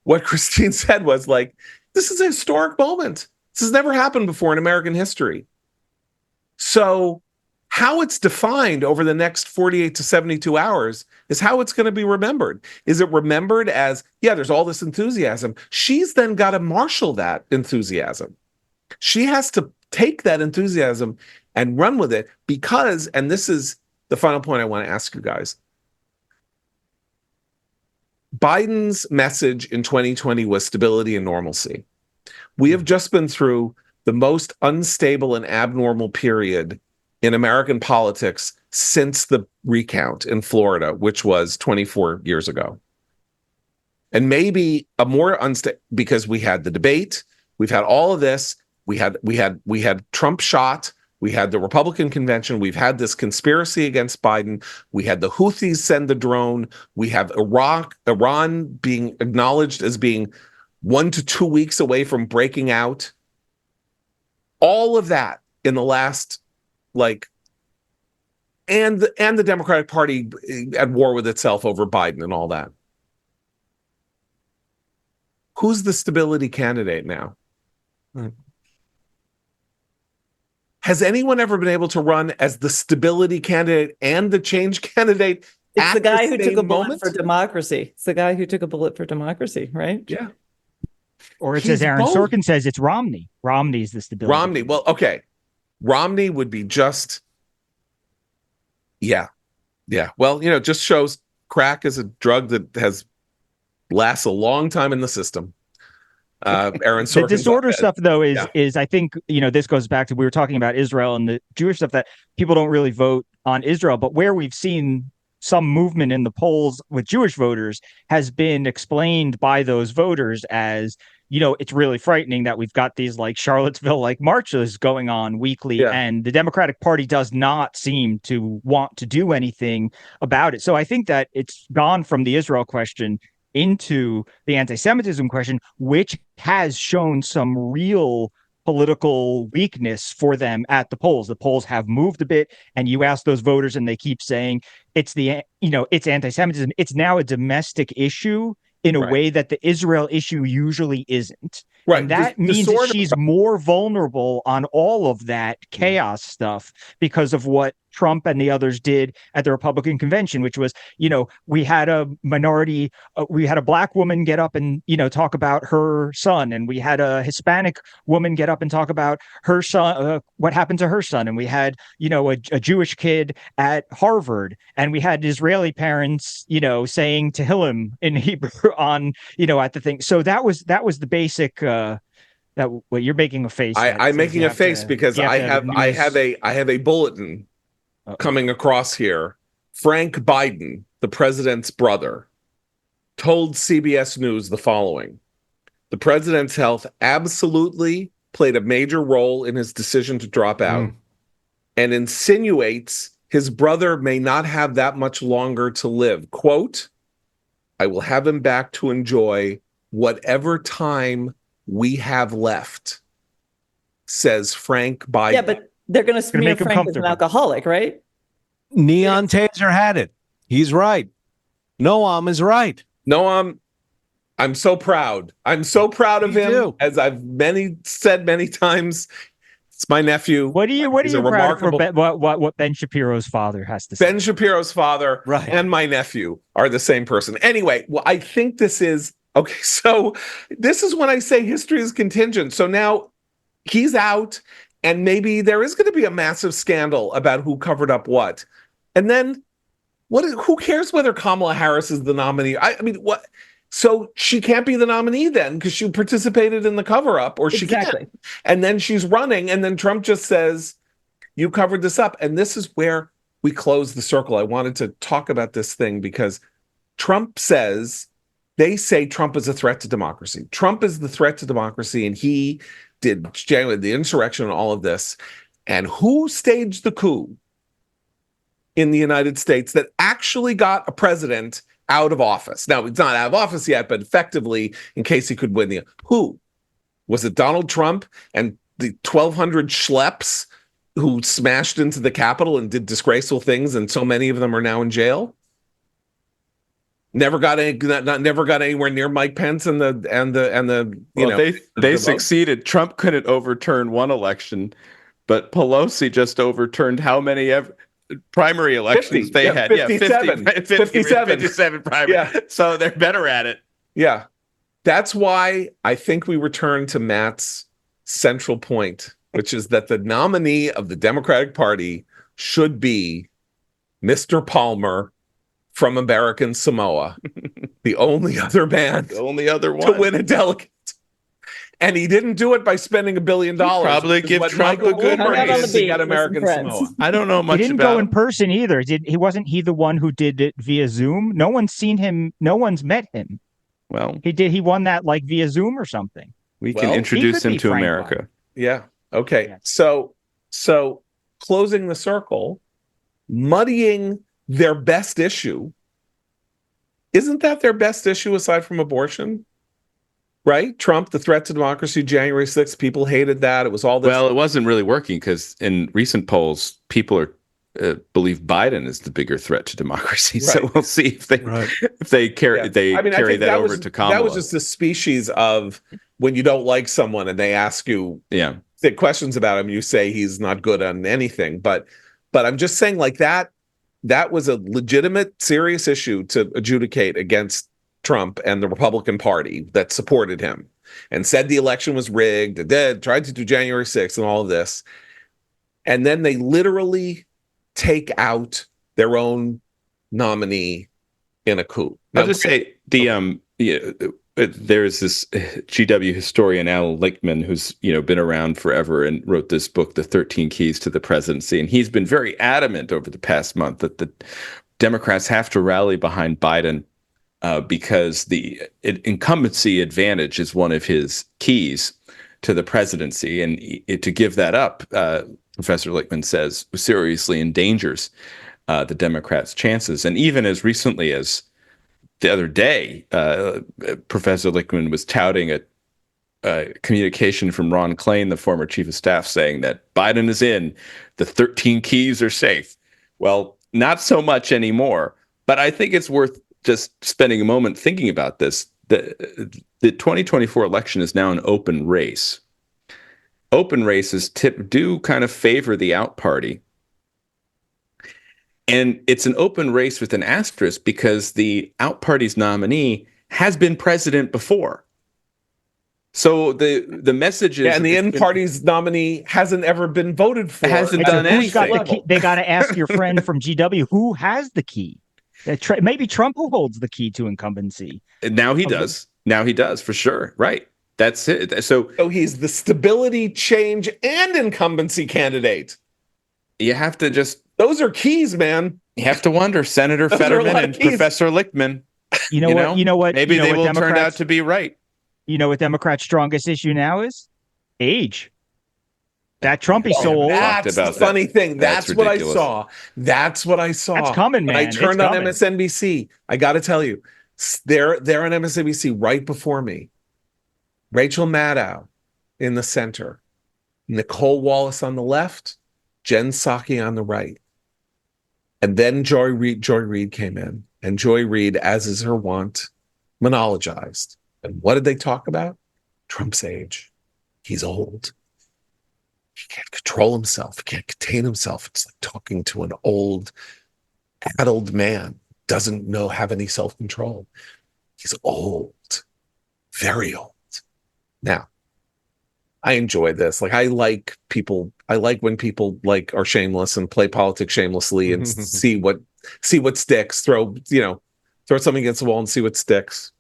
what Christine said was like, this is a historic moment. This has never happened before in American history. So how it's defined over the next 48 to 72 hours is how it's going to be remembered. Is it remembered as, there's all this enthusiasm. She's then got to marshal that enthusiasm. She has to take that enthusiasm and run with it because, and this is the final point I want to ask you guys, Biden's message in 2020 was stability and normalcy. We have just been through the most unstable and abnormal period in American politics since the recount in Florida, which was 24 years ago. And maybe a more unstable, because we had the debate, we've had all of this, we had Trump shot, we had the Republican convention, we've had this conspiracy against Biden, we had the Houthis send the drone, we have Iran being acknowledged as being 1 to 2 weeks away from breaking out. All of that in the last, and the Democratic Party at war with itself over Biden and all that. Who's the stability candidate now? Right. Has anyone ever been able to run as the stability candidate and the change candidate? It's the guy who took a bullet moment for democracy. It's the guy who took a bullet for democracy, right? Yeah. Or it says Aaron Sorkin says it's Romney. Romney is the stability. Romney. Well, okay. Romney would be just, yeah. Well, just shows crack is a drug that lasts a long time in the system. Aaron Sorkin. The disorder stuff, though, is I think, this goes back to, we were talking about Israel and the Jewish stuff, that people don't really vote on Israel, but where we've seen some movement in the polls with Jewish voters has been explained by those voters as, it's really frightening that we've got these Charlottesville marches going on weekly, and the Democratic Party does not seem to want to do anything about it. So I think that it's gone from the Israel question into the anti-Semitism question, which has shown some real political weakness for them at the polls. The polls have moved a bit, and you ask those voters and they keep saying it's it's anti-Semitism. It's now a domestic issue in a way that the Israel issue usually isn't. Right. And that means that she's more vulnerable on all of that chaos stuff because of what Trump and the others did at the Republican convention, which was, we had a minority, we had a Black woman get up and, talk about her son. And we had a Hispanic woman get up and talk about her son, what happened to her son. And we had, a Jewish kid at Harvard. And we had Israeli parents, saying Tehillim in Hebrew on, at the thing. So that was the basic, you're making a face. I'm making a face because I have a bulletin coming across here. Frank Biden, the president's brother, told CBS News the following: the president's health absolutely played a major role in his decision to drop out, and insinuates his brother may not have that much longer to live. Quote, "I will have him back to enjoy whatever time we have left," says Frank Biden. Yeah, but they're going to smear Frank as an alcoholic, right? Neon Taser had it. He's right. Noam is right. Noam, I'm so proud. I'm so proud of him. Too. As I've said many times, it's my nephew. What are you proud for? What Ben Shapiro's father has to say? Ben Shapiro's father and my nephew are the same person. Anyway, well, I think this is okay. So this is when I say history is contingent. So now he's out, and maybe there is going to be a massive scandal about who covered up what. And then who cares whether Kamala Harris is the nominee? I mean, what? So she can't be the nominee then because she participated in the cover up, or she can't. And then she's running, and then Trump just says, "You covered this up." And this is where we close the circle. I wanted to talk about this thing because Trump says, they say Trump is a threat to democracy. Trump is the threat to democracy, and he did January, the insurrection and all of this. And who staged the coup in the United States that actually got a president out of office? Now, he's not out of office yet, but effectively, in case he could win who? Was it Donald Trump and the 1,200 schleps who smashed into the Capitol and did disgraceful things, and so many of them are now in jail? Never got anywhere near Mike Pence and they succeeded. Trump couldn't overturn one election, but Pelosi just overturned how many primary elections 50, they had? 57. 57 primary. Yeah. So they're better at it. Yeah. That's why I think we return to Matt's central point, which is that the nominee of the Democratic Party should be Mr. Palmer from American Samoa, the only other man, the only other one to win a delegate. And he didn't do it by spending $1 billion. probably which is give what Trump Michael a good Bloomberg Hung out on the did to beach get with some American friends. Samoa. I don't know He much didn't about go in him. person either. He wasn't he the one who did it via Zoom? No one's seen him. No one's met him. Well, He did. He won that like via Zoom or something. we Well, can he introduce could him be to Frank America. Yeah. Okay. Yeah. So closing the circle, muddying their best issue. Isn't that their best issue aside from abortion? Right? Trump, the threat to democracy, January 6th, people hated that. It was all this. Well, it wasn't really working because in recent polls, people are believe Biden is the bigger threat to democracy. Right. So we'll see if they carry Yeah. I carry think that over was, to Kamala. That was just a species of when you don't like someone and they ask you questions about him, you say he's not good on anything. But I'm just saying like that was a legitimate, serious issue to adjudicate against Trump and the Republican Party that supported him and said the election was rigged, tried to do January 6th and all of this. And then they literally take out their own nominee in a coup. I'll just say there's this GW historian Al Lichtman who's been around forever and wrote this book, The 13 Keys to the Presidency, and he's been very adamant over the past month that the Democrats have to rally behind Biden because the incumbency advantage is one of his keys to the presidency, and to give that up, Professor Lichtman says, seriously endangers the Democrats' chances. And even as recently as the other day, Professor Lichtman was touting a communication from Ron Klain, the former chief of staff, saying that Biden is in, the 13 keys are safe. Well, not so much anymore, but I think it's worth just spending a moment thinking about this. The 2024 election is now an open race. Open races do kind of favor the out party. And it's an open race with an asterisk because the out party's nominee has been president before. So the message is, and the in party's nominee hasn't ever been voted for. Hasn't done anything. They got to ask your friend from GW who has the key. Maybe Trump who holds the key to incumbency. Now he does. Now he does for sure. Right. That's it. So he's the stability, change, and incumbency candidate. You have to just. Those are keys, man. You have to wonder, Senator Fetterman and Professor Lichtman. You know what? Maybe they will turn out to be right. You know what Democrats' strongest issue now is? Age. That Trump is so old. That's the funny thing. That's what I saw. That's what I saw. That's coming, man. When I turned on MSNBC. I got to tell you, they're on MSNBC right before me. Rachel Maddow in the center, Nicole Wallace on the left, Jen Psaki on the right. And then Joy Reid came in, and Joy Reid, as is her wont, monologized. And what did they talk about? Trump's age. He's old. He can't control himself. He can't contain himself. It's like talking to an old, addled man. Doesn't have any self-control. He's old. Very old. Now, I enjoy this. Like, I like when people are shameless and play politics shamelessly and see what sticks. Throw something against the wall and see what sticks.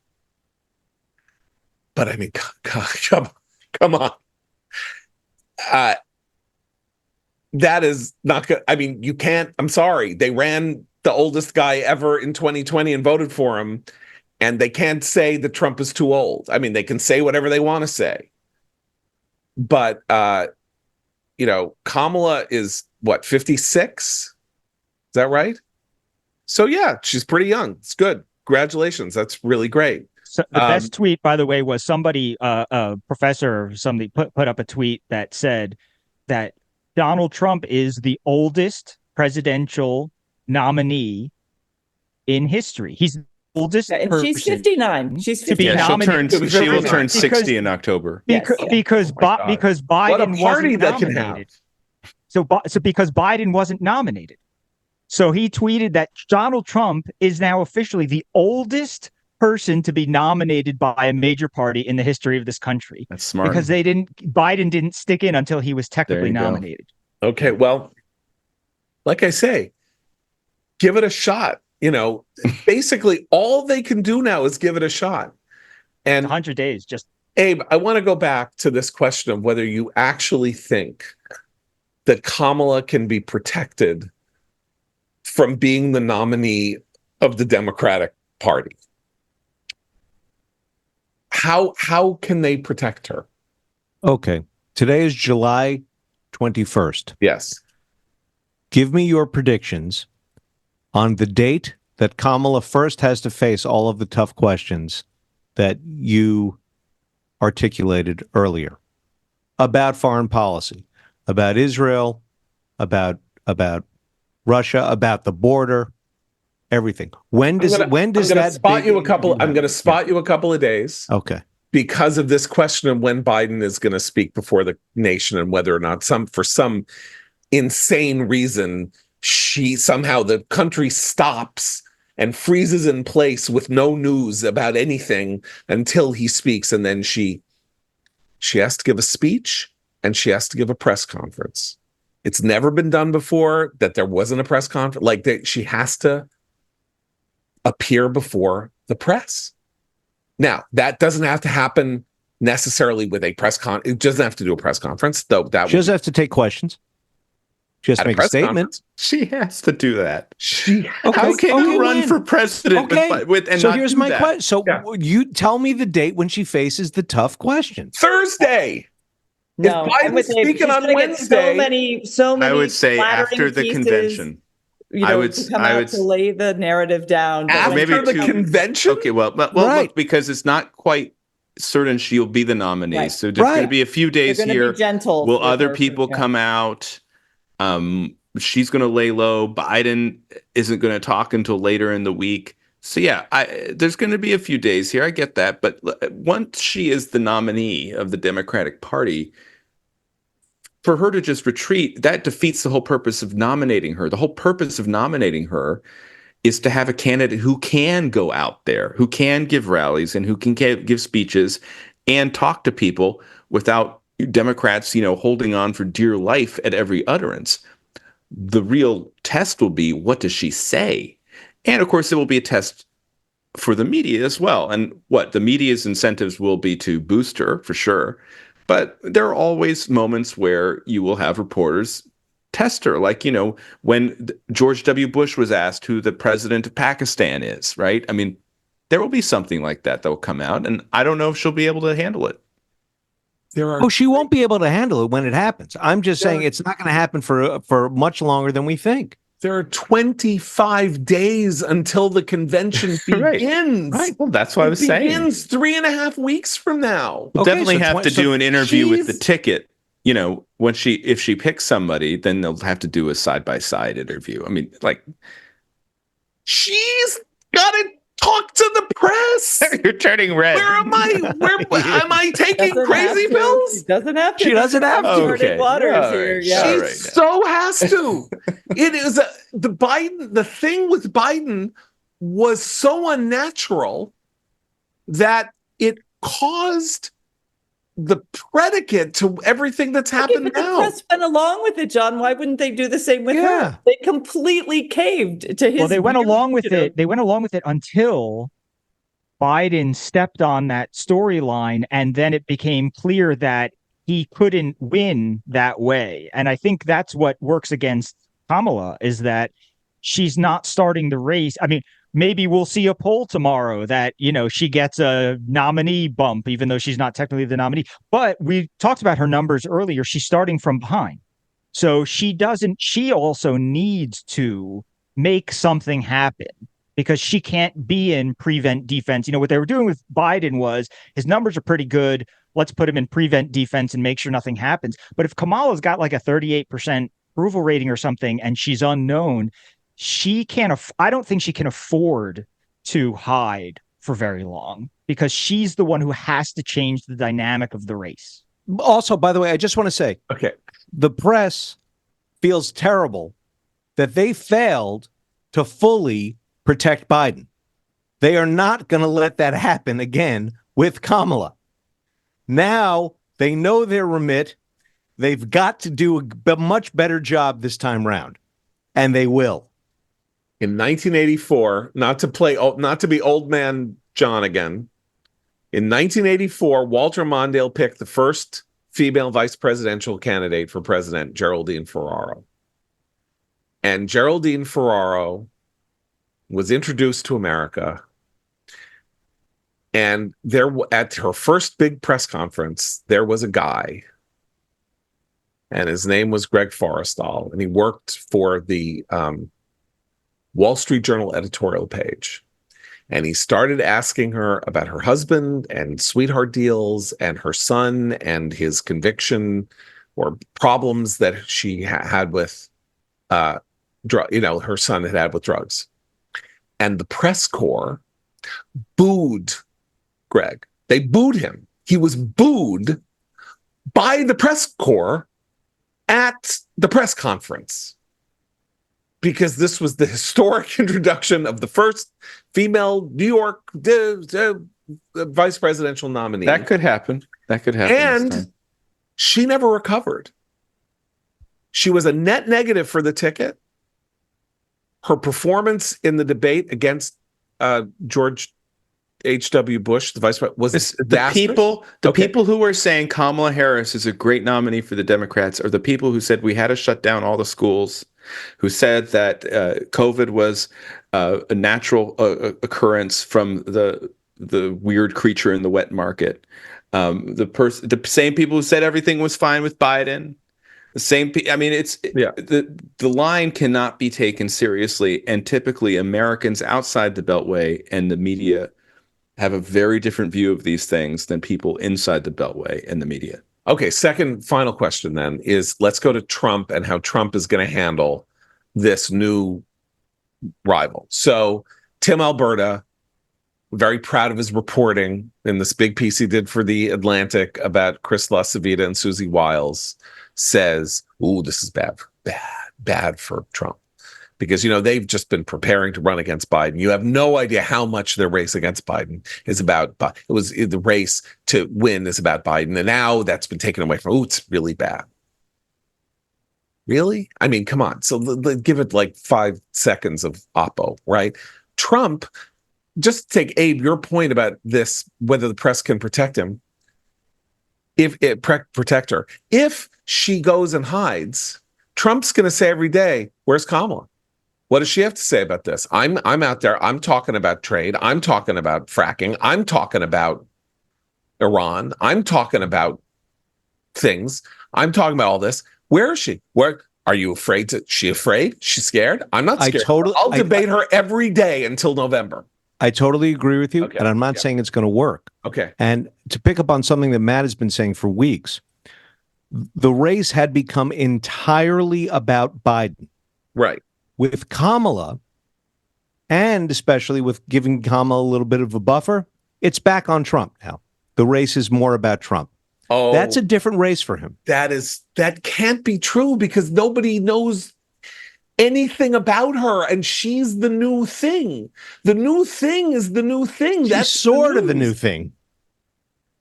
But I mean, come on. That is not good. I mean, you can't. I'm sorry. They ran the oldest guy ever in 2020 and voted for him, and they can't say that Trump is too old. I mean, they can say whatever they want to say. But, Kamala is, 56? Is that right? So, yeah, she's pretty young. It's good. Congratulations. That's really great. So the best tweet, by the way, was somebody, a professor or somebody put up a tweet that said that Donald Trump is the oldest presidential nominee in history. He's the oldest and person. She's 59. She's 59. She will turn 60 in October. Because Biden what a party wasn't that nominated. can have. So because Biden wasn't nominated. So he tweeted that Donald Trump is now officially the oldest person to be nominated by a major party in the history of this country. That's smart. Because Biden didn't stick in until he was technically nominated. Okay, well, like I say, give it a shot. Basically all they can do now is give it a shot. And 100 days, just Abe, I want to go back to this question of whether you actually think that Kamala can be protected from being the nominee of the Democratic Party. How can they protect her? Okay. Today is July 21st. Yes. Give me your predictions on the date that Kamala first has to face all of the tough questions that you articulated earlier about foreign policy, about Israel, about Russia, about the border, everything. When does I'm gonna that spot you a couple? I'm going to spot Yeah. you a couple of days. Okay. Because of this question of when Biden is going to speak before the nation and whether or not for some insane reason somehow the country stops and freezes in place with no news about anything until he speaks, and then she has to give a speech and she has to give a press conference. It's never been done before that there wasn't a press conference like that. She has to appear before the press. Now, that doesn't have to happen necessarily with a press con. It doesn't have to do a press conference, though. That She doesn't have to take questions. She has to make a statement. Conference. She has to do that. Okay, How can you run for president with and so not here's do my that? question. So Yeah. you tell me the date when she faces the tough questions. Thursday. No, If I'm Biden's with Abe. speaking She's on gonna get Wednesday, so many I would say flattering after the pieces, convention. You I know, would- to come I out would- to lay the narrative down. But after maybe the two- convention. Okay, well, Right. look, because it's not quite certain she'll be the nominee. Right. So there's going Right. to be a few they're days going to here. be gentle. Will with other her, people yeah. come out? She's going to lay low. Biden isn't going to talk until later in the week. So yeah, there's going to be a few days here. I get that, but once she is the nominee of the Democratic Party, for her to just retreat, that defeats the whole purpose of nominating her. The whole purpose of nominating her is to have a candidate who can go out there, who can give rallies and who can give speeches and talk to people without Democrats, holding on for dear life at every utterance. The real test will be, what does she say? And of course, it will be a test for the media as well. And what the media's incentives will be to boost her for sure. But there are always moments where you will have reporters test her, like, when George W. Bush was asked who the president of Pakistan is, right? I mean, there will be something like that will come out, and I don't know if she'll be able to handle it. She won't be able to handle it when it happens. I'm just saying it's not going to happen for much longer than we think. There are 25 days until the convention begins. Right. Well, that's what I was saying. It begins 3.5 weeks from now. We'll definitely have to do an interview with the she's- ticket. If she picks somebody, then they'll have to do a side-by-side interview. I mean, like, she's got to talk to the press. you're turning red. Where am I taking Doesn't crazy have to. pills? She doesn't have to. She doesn't have to. Uncharted Okay. waters All here. right. Yeah. All She right. so has to. It is the thing with Biden was so unnatural that it caused the predicate to everything that's happened But the now. press went along with it, John. Why wouldn't they do the same with Yeah. her? They completely caved to his. Well, they went weird, along with you know, it. They went along with it until Biden stepped on that storyline, and then it became clear that he couldn't win that way. And I think that's what works against Kamala, is that she's not starting the race. I mean, maybe we'll see a poll tomorrow that, she gets a nominee bump, even though she's not technically the nominee. But we talked about her numbers earlier. She's starting from behind. So she also needs to make something happen, because she can't be in prevent defense. What they were doing with Biden was, his numbers are pretty good. Let's put him in prevent defense and make sure nothing happens. But if Kamala's got like a 38% approval rating or something, and she's unknown, I don't think she can afford to hide for very long, because she's the one who has to change the dynamic of the race. Also, by the way, I just want to say, Okay. the press feels terrible that they failed to fully protect Biden. They are not going to let that happen again with Kamala. Now they know their remit. They've got to do a much better job this time round, and they will. In 1984, not to be old man John again, In 1984, Walter Mondale picked the first female vice presidential candidate for president, Geraldine Ferraro. And Geraldine Ferraro was introduced to America. And there, at her first big press conference, there was a guy, and his name was Greg Forrestal, and he worked for the Wall Street Journal editorial page. And he started asking her about her husband and sweetheart deals and her son and his conviction or problems that she had with her son had with drugs. And the press corps booed Greg. They booed him. He was booed by the press corps at the press conference, because this was the historic introduction of the first female New York vice presidential nominee. That could happen. And she never recovered. She was a net negative for the ticket. Her performance in the debate against George H.W. Bush, the vice president, was the people who were saying Kamala Harris is a great nominee for the Democrats are the people who said we had to shut down all the schools, who said that COVID was a natural occurrence from the weird creature in the wet market. The same people who said everything was fine with Biden. The same. I mean, the line cannot be taken seriously, and typically Americans outside the Beltway and the media have a very different view of these things than people inside the Beltway and the media. Okay, second final question then is, let's go to Trump and how Trump is going to handle this new rival. So Tim Alberta, very proud of his reporting in this big piece he did for The Atlantic about Chris LaCivita and Susie Wiles, says, ooh, this is bad for Trump. Because, they've just been preparing to run against Biden. You have no idea how much their race against Biden is about. The race to win is about Biden. And now that's been taken away from, it's really bad. Really? I mean, come on. So give it like 5 seconds of oppo, right? Trump, just take, Abe, your point about this, whether the press can protect him, protect her. If she goes and hides, Trump's going to say every day, where's Kamala? What does she have to say about this? I'm out there. I'm talking about trade. I'm talking about fracking. I'm talking about Iran. I'm talking about things. I'm talking about all this. Where is she? Where are you afraid to? She afraid? She's scared? I'm not scared. I'll debate her every day until November. I totally agree with you, and I'm not saying it's going to work. Okay. And to pick up on something that Matt has been saying for weeks, the race had become entirely about Biden. Right. With Kamala, and especially with giving Kamala a little bit of a buffer, it's back on Trump now. The race is more about Trump. Oh, that's a different race for him. That can't be true, because nobody knows anything about her, and she's the new thing. The new thing is the new thing. That's sort of the new thing.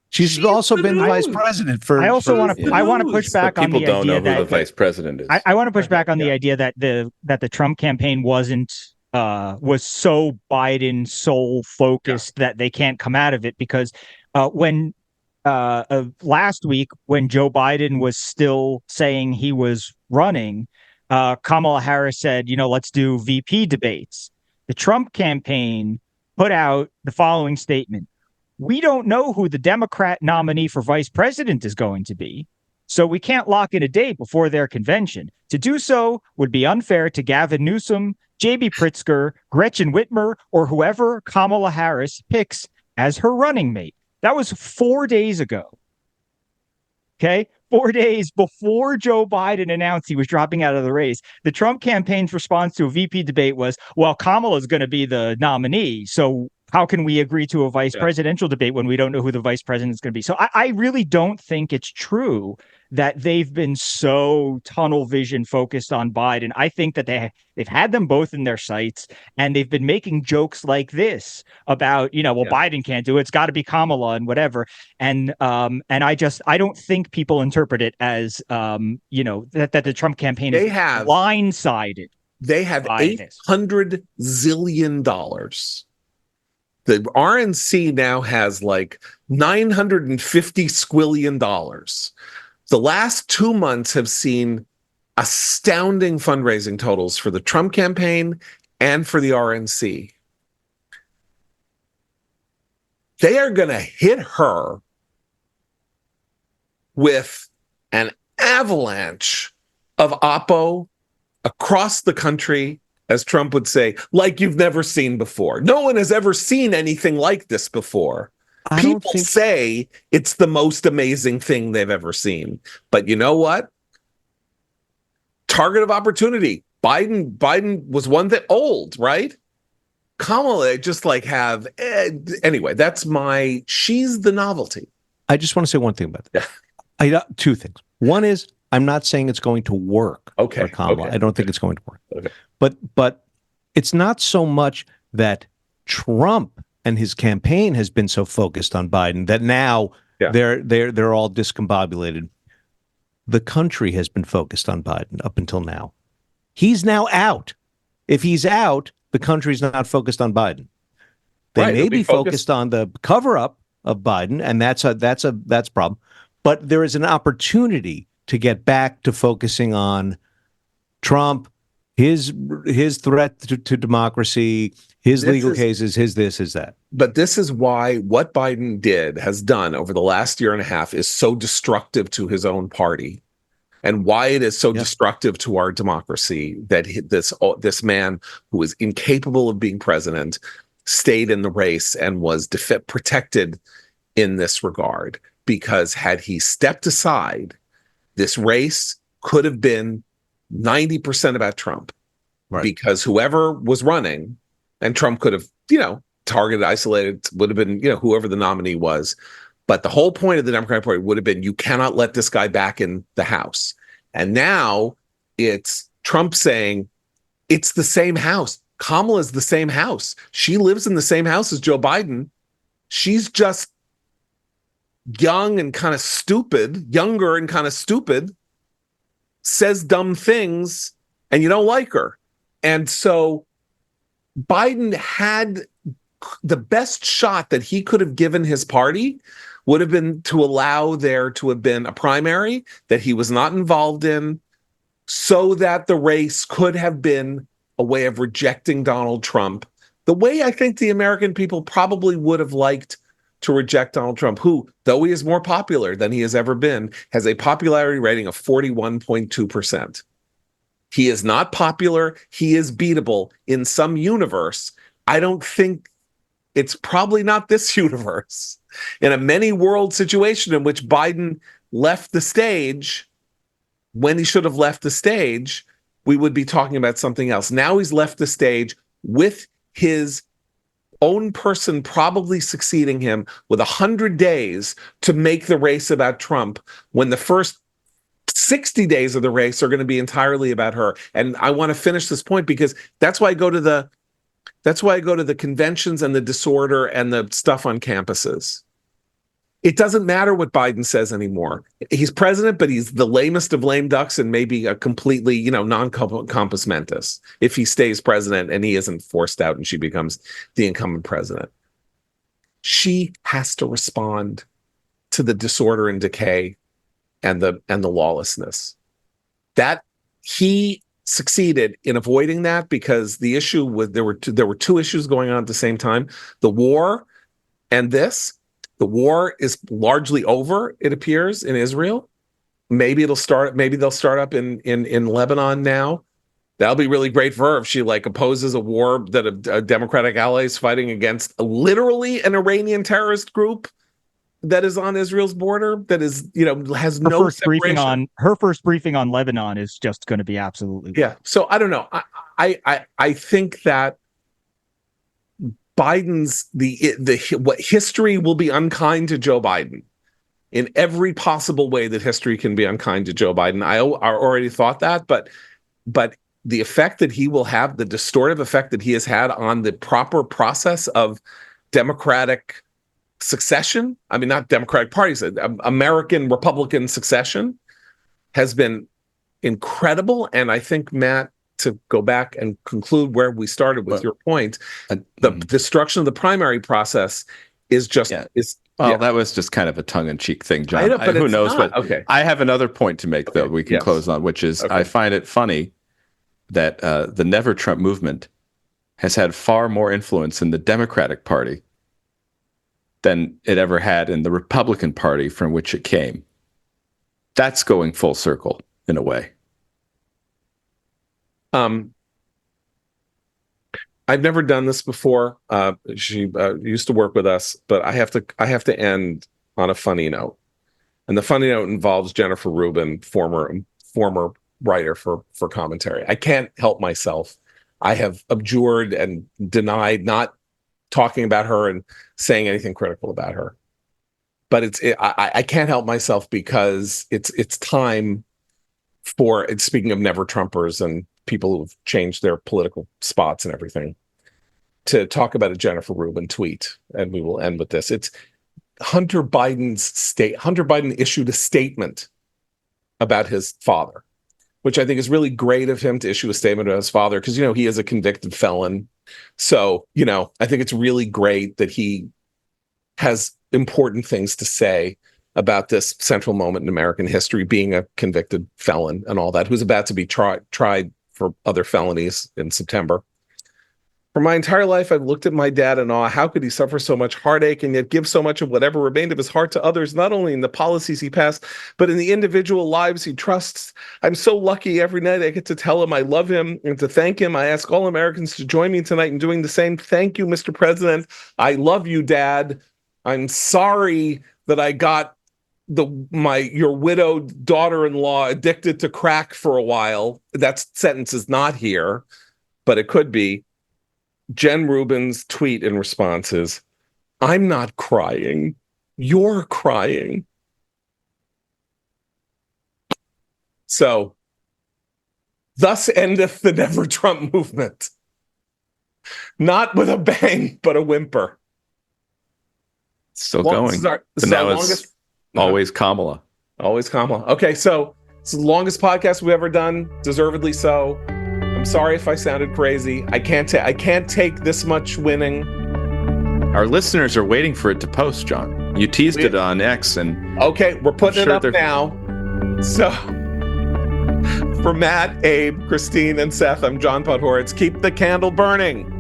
She's also been vice president for. I also want to push back on the idea that people don't know who the vice president is. I want to push back on the idea that the Trump campaign was so Biden soul focused that they can't come out of it, because when last week, when Joe Biden was still saying he was running, Kamala Harris said, let's do VP debates. The Trump campaign put out the following statement: we don't know who the Democrat nominee for vice president is going to be, so we can't lock in a date before their convention. To do so would be unfair to Gavin Newsom, J.B. Pritzker, Gretchen Whitmer, or whoever Kamala Harris picks as her running mate. That was 4 days ago. Okay? 4 days before Joe Biden announced he was dropping out of the race. The Trump campaign's response to a VP debate was, well, Kamala's going to be the nominee, so how can we agree to a vice presidential debate when we don't know who the vice president is going to be? So I really don't think it's true that they've been so tunnel vision focused on Biden. I think that they've had them both in their sights, and they've been making jokes like this about, Biden can't do it. It's got to be Kamala and whatever. And I don't think people interpret it as, that the Trump campaign is blindsided. They have $800 zillion The RNC now has like $950 squillion. The last 2 months have seen astounding fundraising totals for the Trump campaign and for the RNC. They are going to hit her with an avalanche of oppo across the country, as Trump would say, like you've never seen before. No one has ever seen anything like this before. People say it's the most amazing thing they've ever seen. But you know what? Target of opportunity. Biden was one that old, right? Kamala just like have anyway. She's the novelty. I just want to say one thing about that. Two things. One is I'm not saying it's going to work for Kamala. I don't think it's going to work. Okay. But it's not so much that Trump and his campaign has been so focused on Biden that now they're all discombobulated. The country has been focused on Biden up until now. He's now out. If he's out, the country's not focused on Biden. They may be focused on the cover-up of Biden, and that's a problem. But there is an opportunity to get back to focusing on Trump, his threat to democracy, his legal cases, his this, his that. But this is why what Biden has done over the last year and a half is so destructive to his own party, and why it is so destructive to our democracy that this man who is incapable of being president stayed in the race and was protected in this regard. Because had he stepped aside, this race could have been 90% about Trump, because whoever was running, and Trump could have, targeted, isolated, would have been, whoever the nominee was. But the whole point of the Democratic Party would have been, you cannot let this guy back in the House. And now it's Trump saying, it's the same house. Kamala's the same house. She lives in the same house as Joe Biden. She's just young and kind of stupid, younger and kind of stupid, says dumb things, and you don't like her. And so Biden had the best shot that he could have given his party would have been to allow there to have been a primary that he was not involved in, so that the race could have been a way of rejecting Donald Trump, the way I think the American people probably would have liked to reject Donald Trump, who, though he is more popular than he has ever been, has a popularity rating of 41.2%. He is not popular. He is beatable in some universe. I don't think it's probably not this universe. In a many world situation in which Biden left the stage when he should have left the stage, we would be talking about something else. Now he's left the stage with his own person probably succeeding him with 100 days to make the race about Trump, when the first 60 days of the race are going to be entirely about her. And I want to finish this point because that's why I go to the conventions and the disorder and the stuff on campuses. It doesn't matter what Biden says anymore. He's president, but he's the lamest of lame ducks and maybe a completely, non-compos mentis if he stays president and he isn't forced out and she becomes the incumbent president. She has to respond to the disorder and decay and the lawlessness. That he succeeded in avoiding that, because the issue was there were two issues going on at the same time: the war and this. The war is largely over, it appears, in Israel. Maybe they'll start up in Lebanon now. That'll be really great for her if she opposes a war that a Democratic ally is fighting against, literally an Iranian terrorist group that is on Israel's border, that is, has no first separation. Her first briefing on Lebanon is just going to be absolutely So I don't know. I think that Biden's what history will be unkind to Joe Biden in every possible way that history can be unkind to Joe Biden. I already thought that, but the effect that he will have, the distortive effect that he has had on the proper process of democratic succession, I mean, not Democratic parties, American Republican succession, has been incredible. And I think, Matt, to go back and conclude where we started with your point, the destruction of the primary process is just that was just kind of a tongue-in-cheek thing, John. I know, but who knows not. what? Okay. I have another point to make, though. We can close on, which is I find it funny that the Never Trump movement has had far more influence in the Democratic Party than it ever had in the Republican Party from which it came. That's going full circle in a way. I've never done this before. She used to work with us, but I have to end on a funny note. And the funny note involves Jennifer Rubin, former writer for commentary. I can't help myself. I have abjured and denied not talking about her and saying anything critical about her. But I can't help myself because it's time for, speaking of never Trumpers and people who've changed their political spots and everything, to talk about a Jennifer Rubin tweet. And we will end with this. It's Hunter Biden issued a statement about his father, which I think is really great of him to issue a statement about his father, because, he is a convicted felon. So, I think it's really great that he has important things to say about this central moment in American history, being a convicted felon and all that, who's about to be tried for other felonies in September. For my entire life, I've looked at my dad in awe. How could he suffer so much heartache and yet give so much of whatever remained of his heart to others, not only in the policies he passed, but in the individual lives he trusts? I'm so lucky every night I get to tell him I love him and to thank him. I ask all Americans to join me tonight in doing the same. Thank you, Mr. President. I love you, Dad. I'm sorry that I got your widowed daughter-in-law addicted to crack for a while. That sentence is not here, but it could be. Jen Rubin's tweet in response is, I'm not crying. You're crying. So, thus endeth the Never Trump movement. Not with a bang, but a whimper. Still going. But now it's always Kamala. Always Kamala. Okay, so it's the longest podcast we've ever done, deservedly so. I'm sorry if I sounded crazy. I can't take this much winning. Our listeners are waiting for it to post, John. You teased it on X, and okay, we're putting it up now. So, for Matt, Abe, Christine, and Seth, I'm John Podhoretz. Keep the candle burning.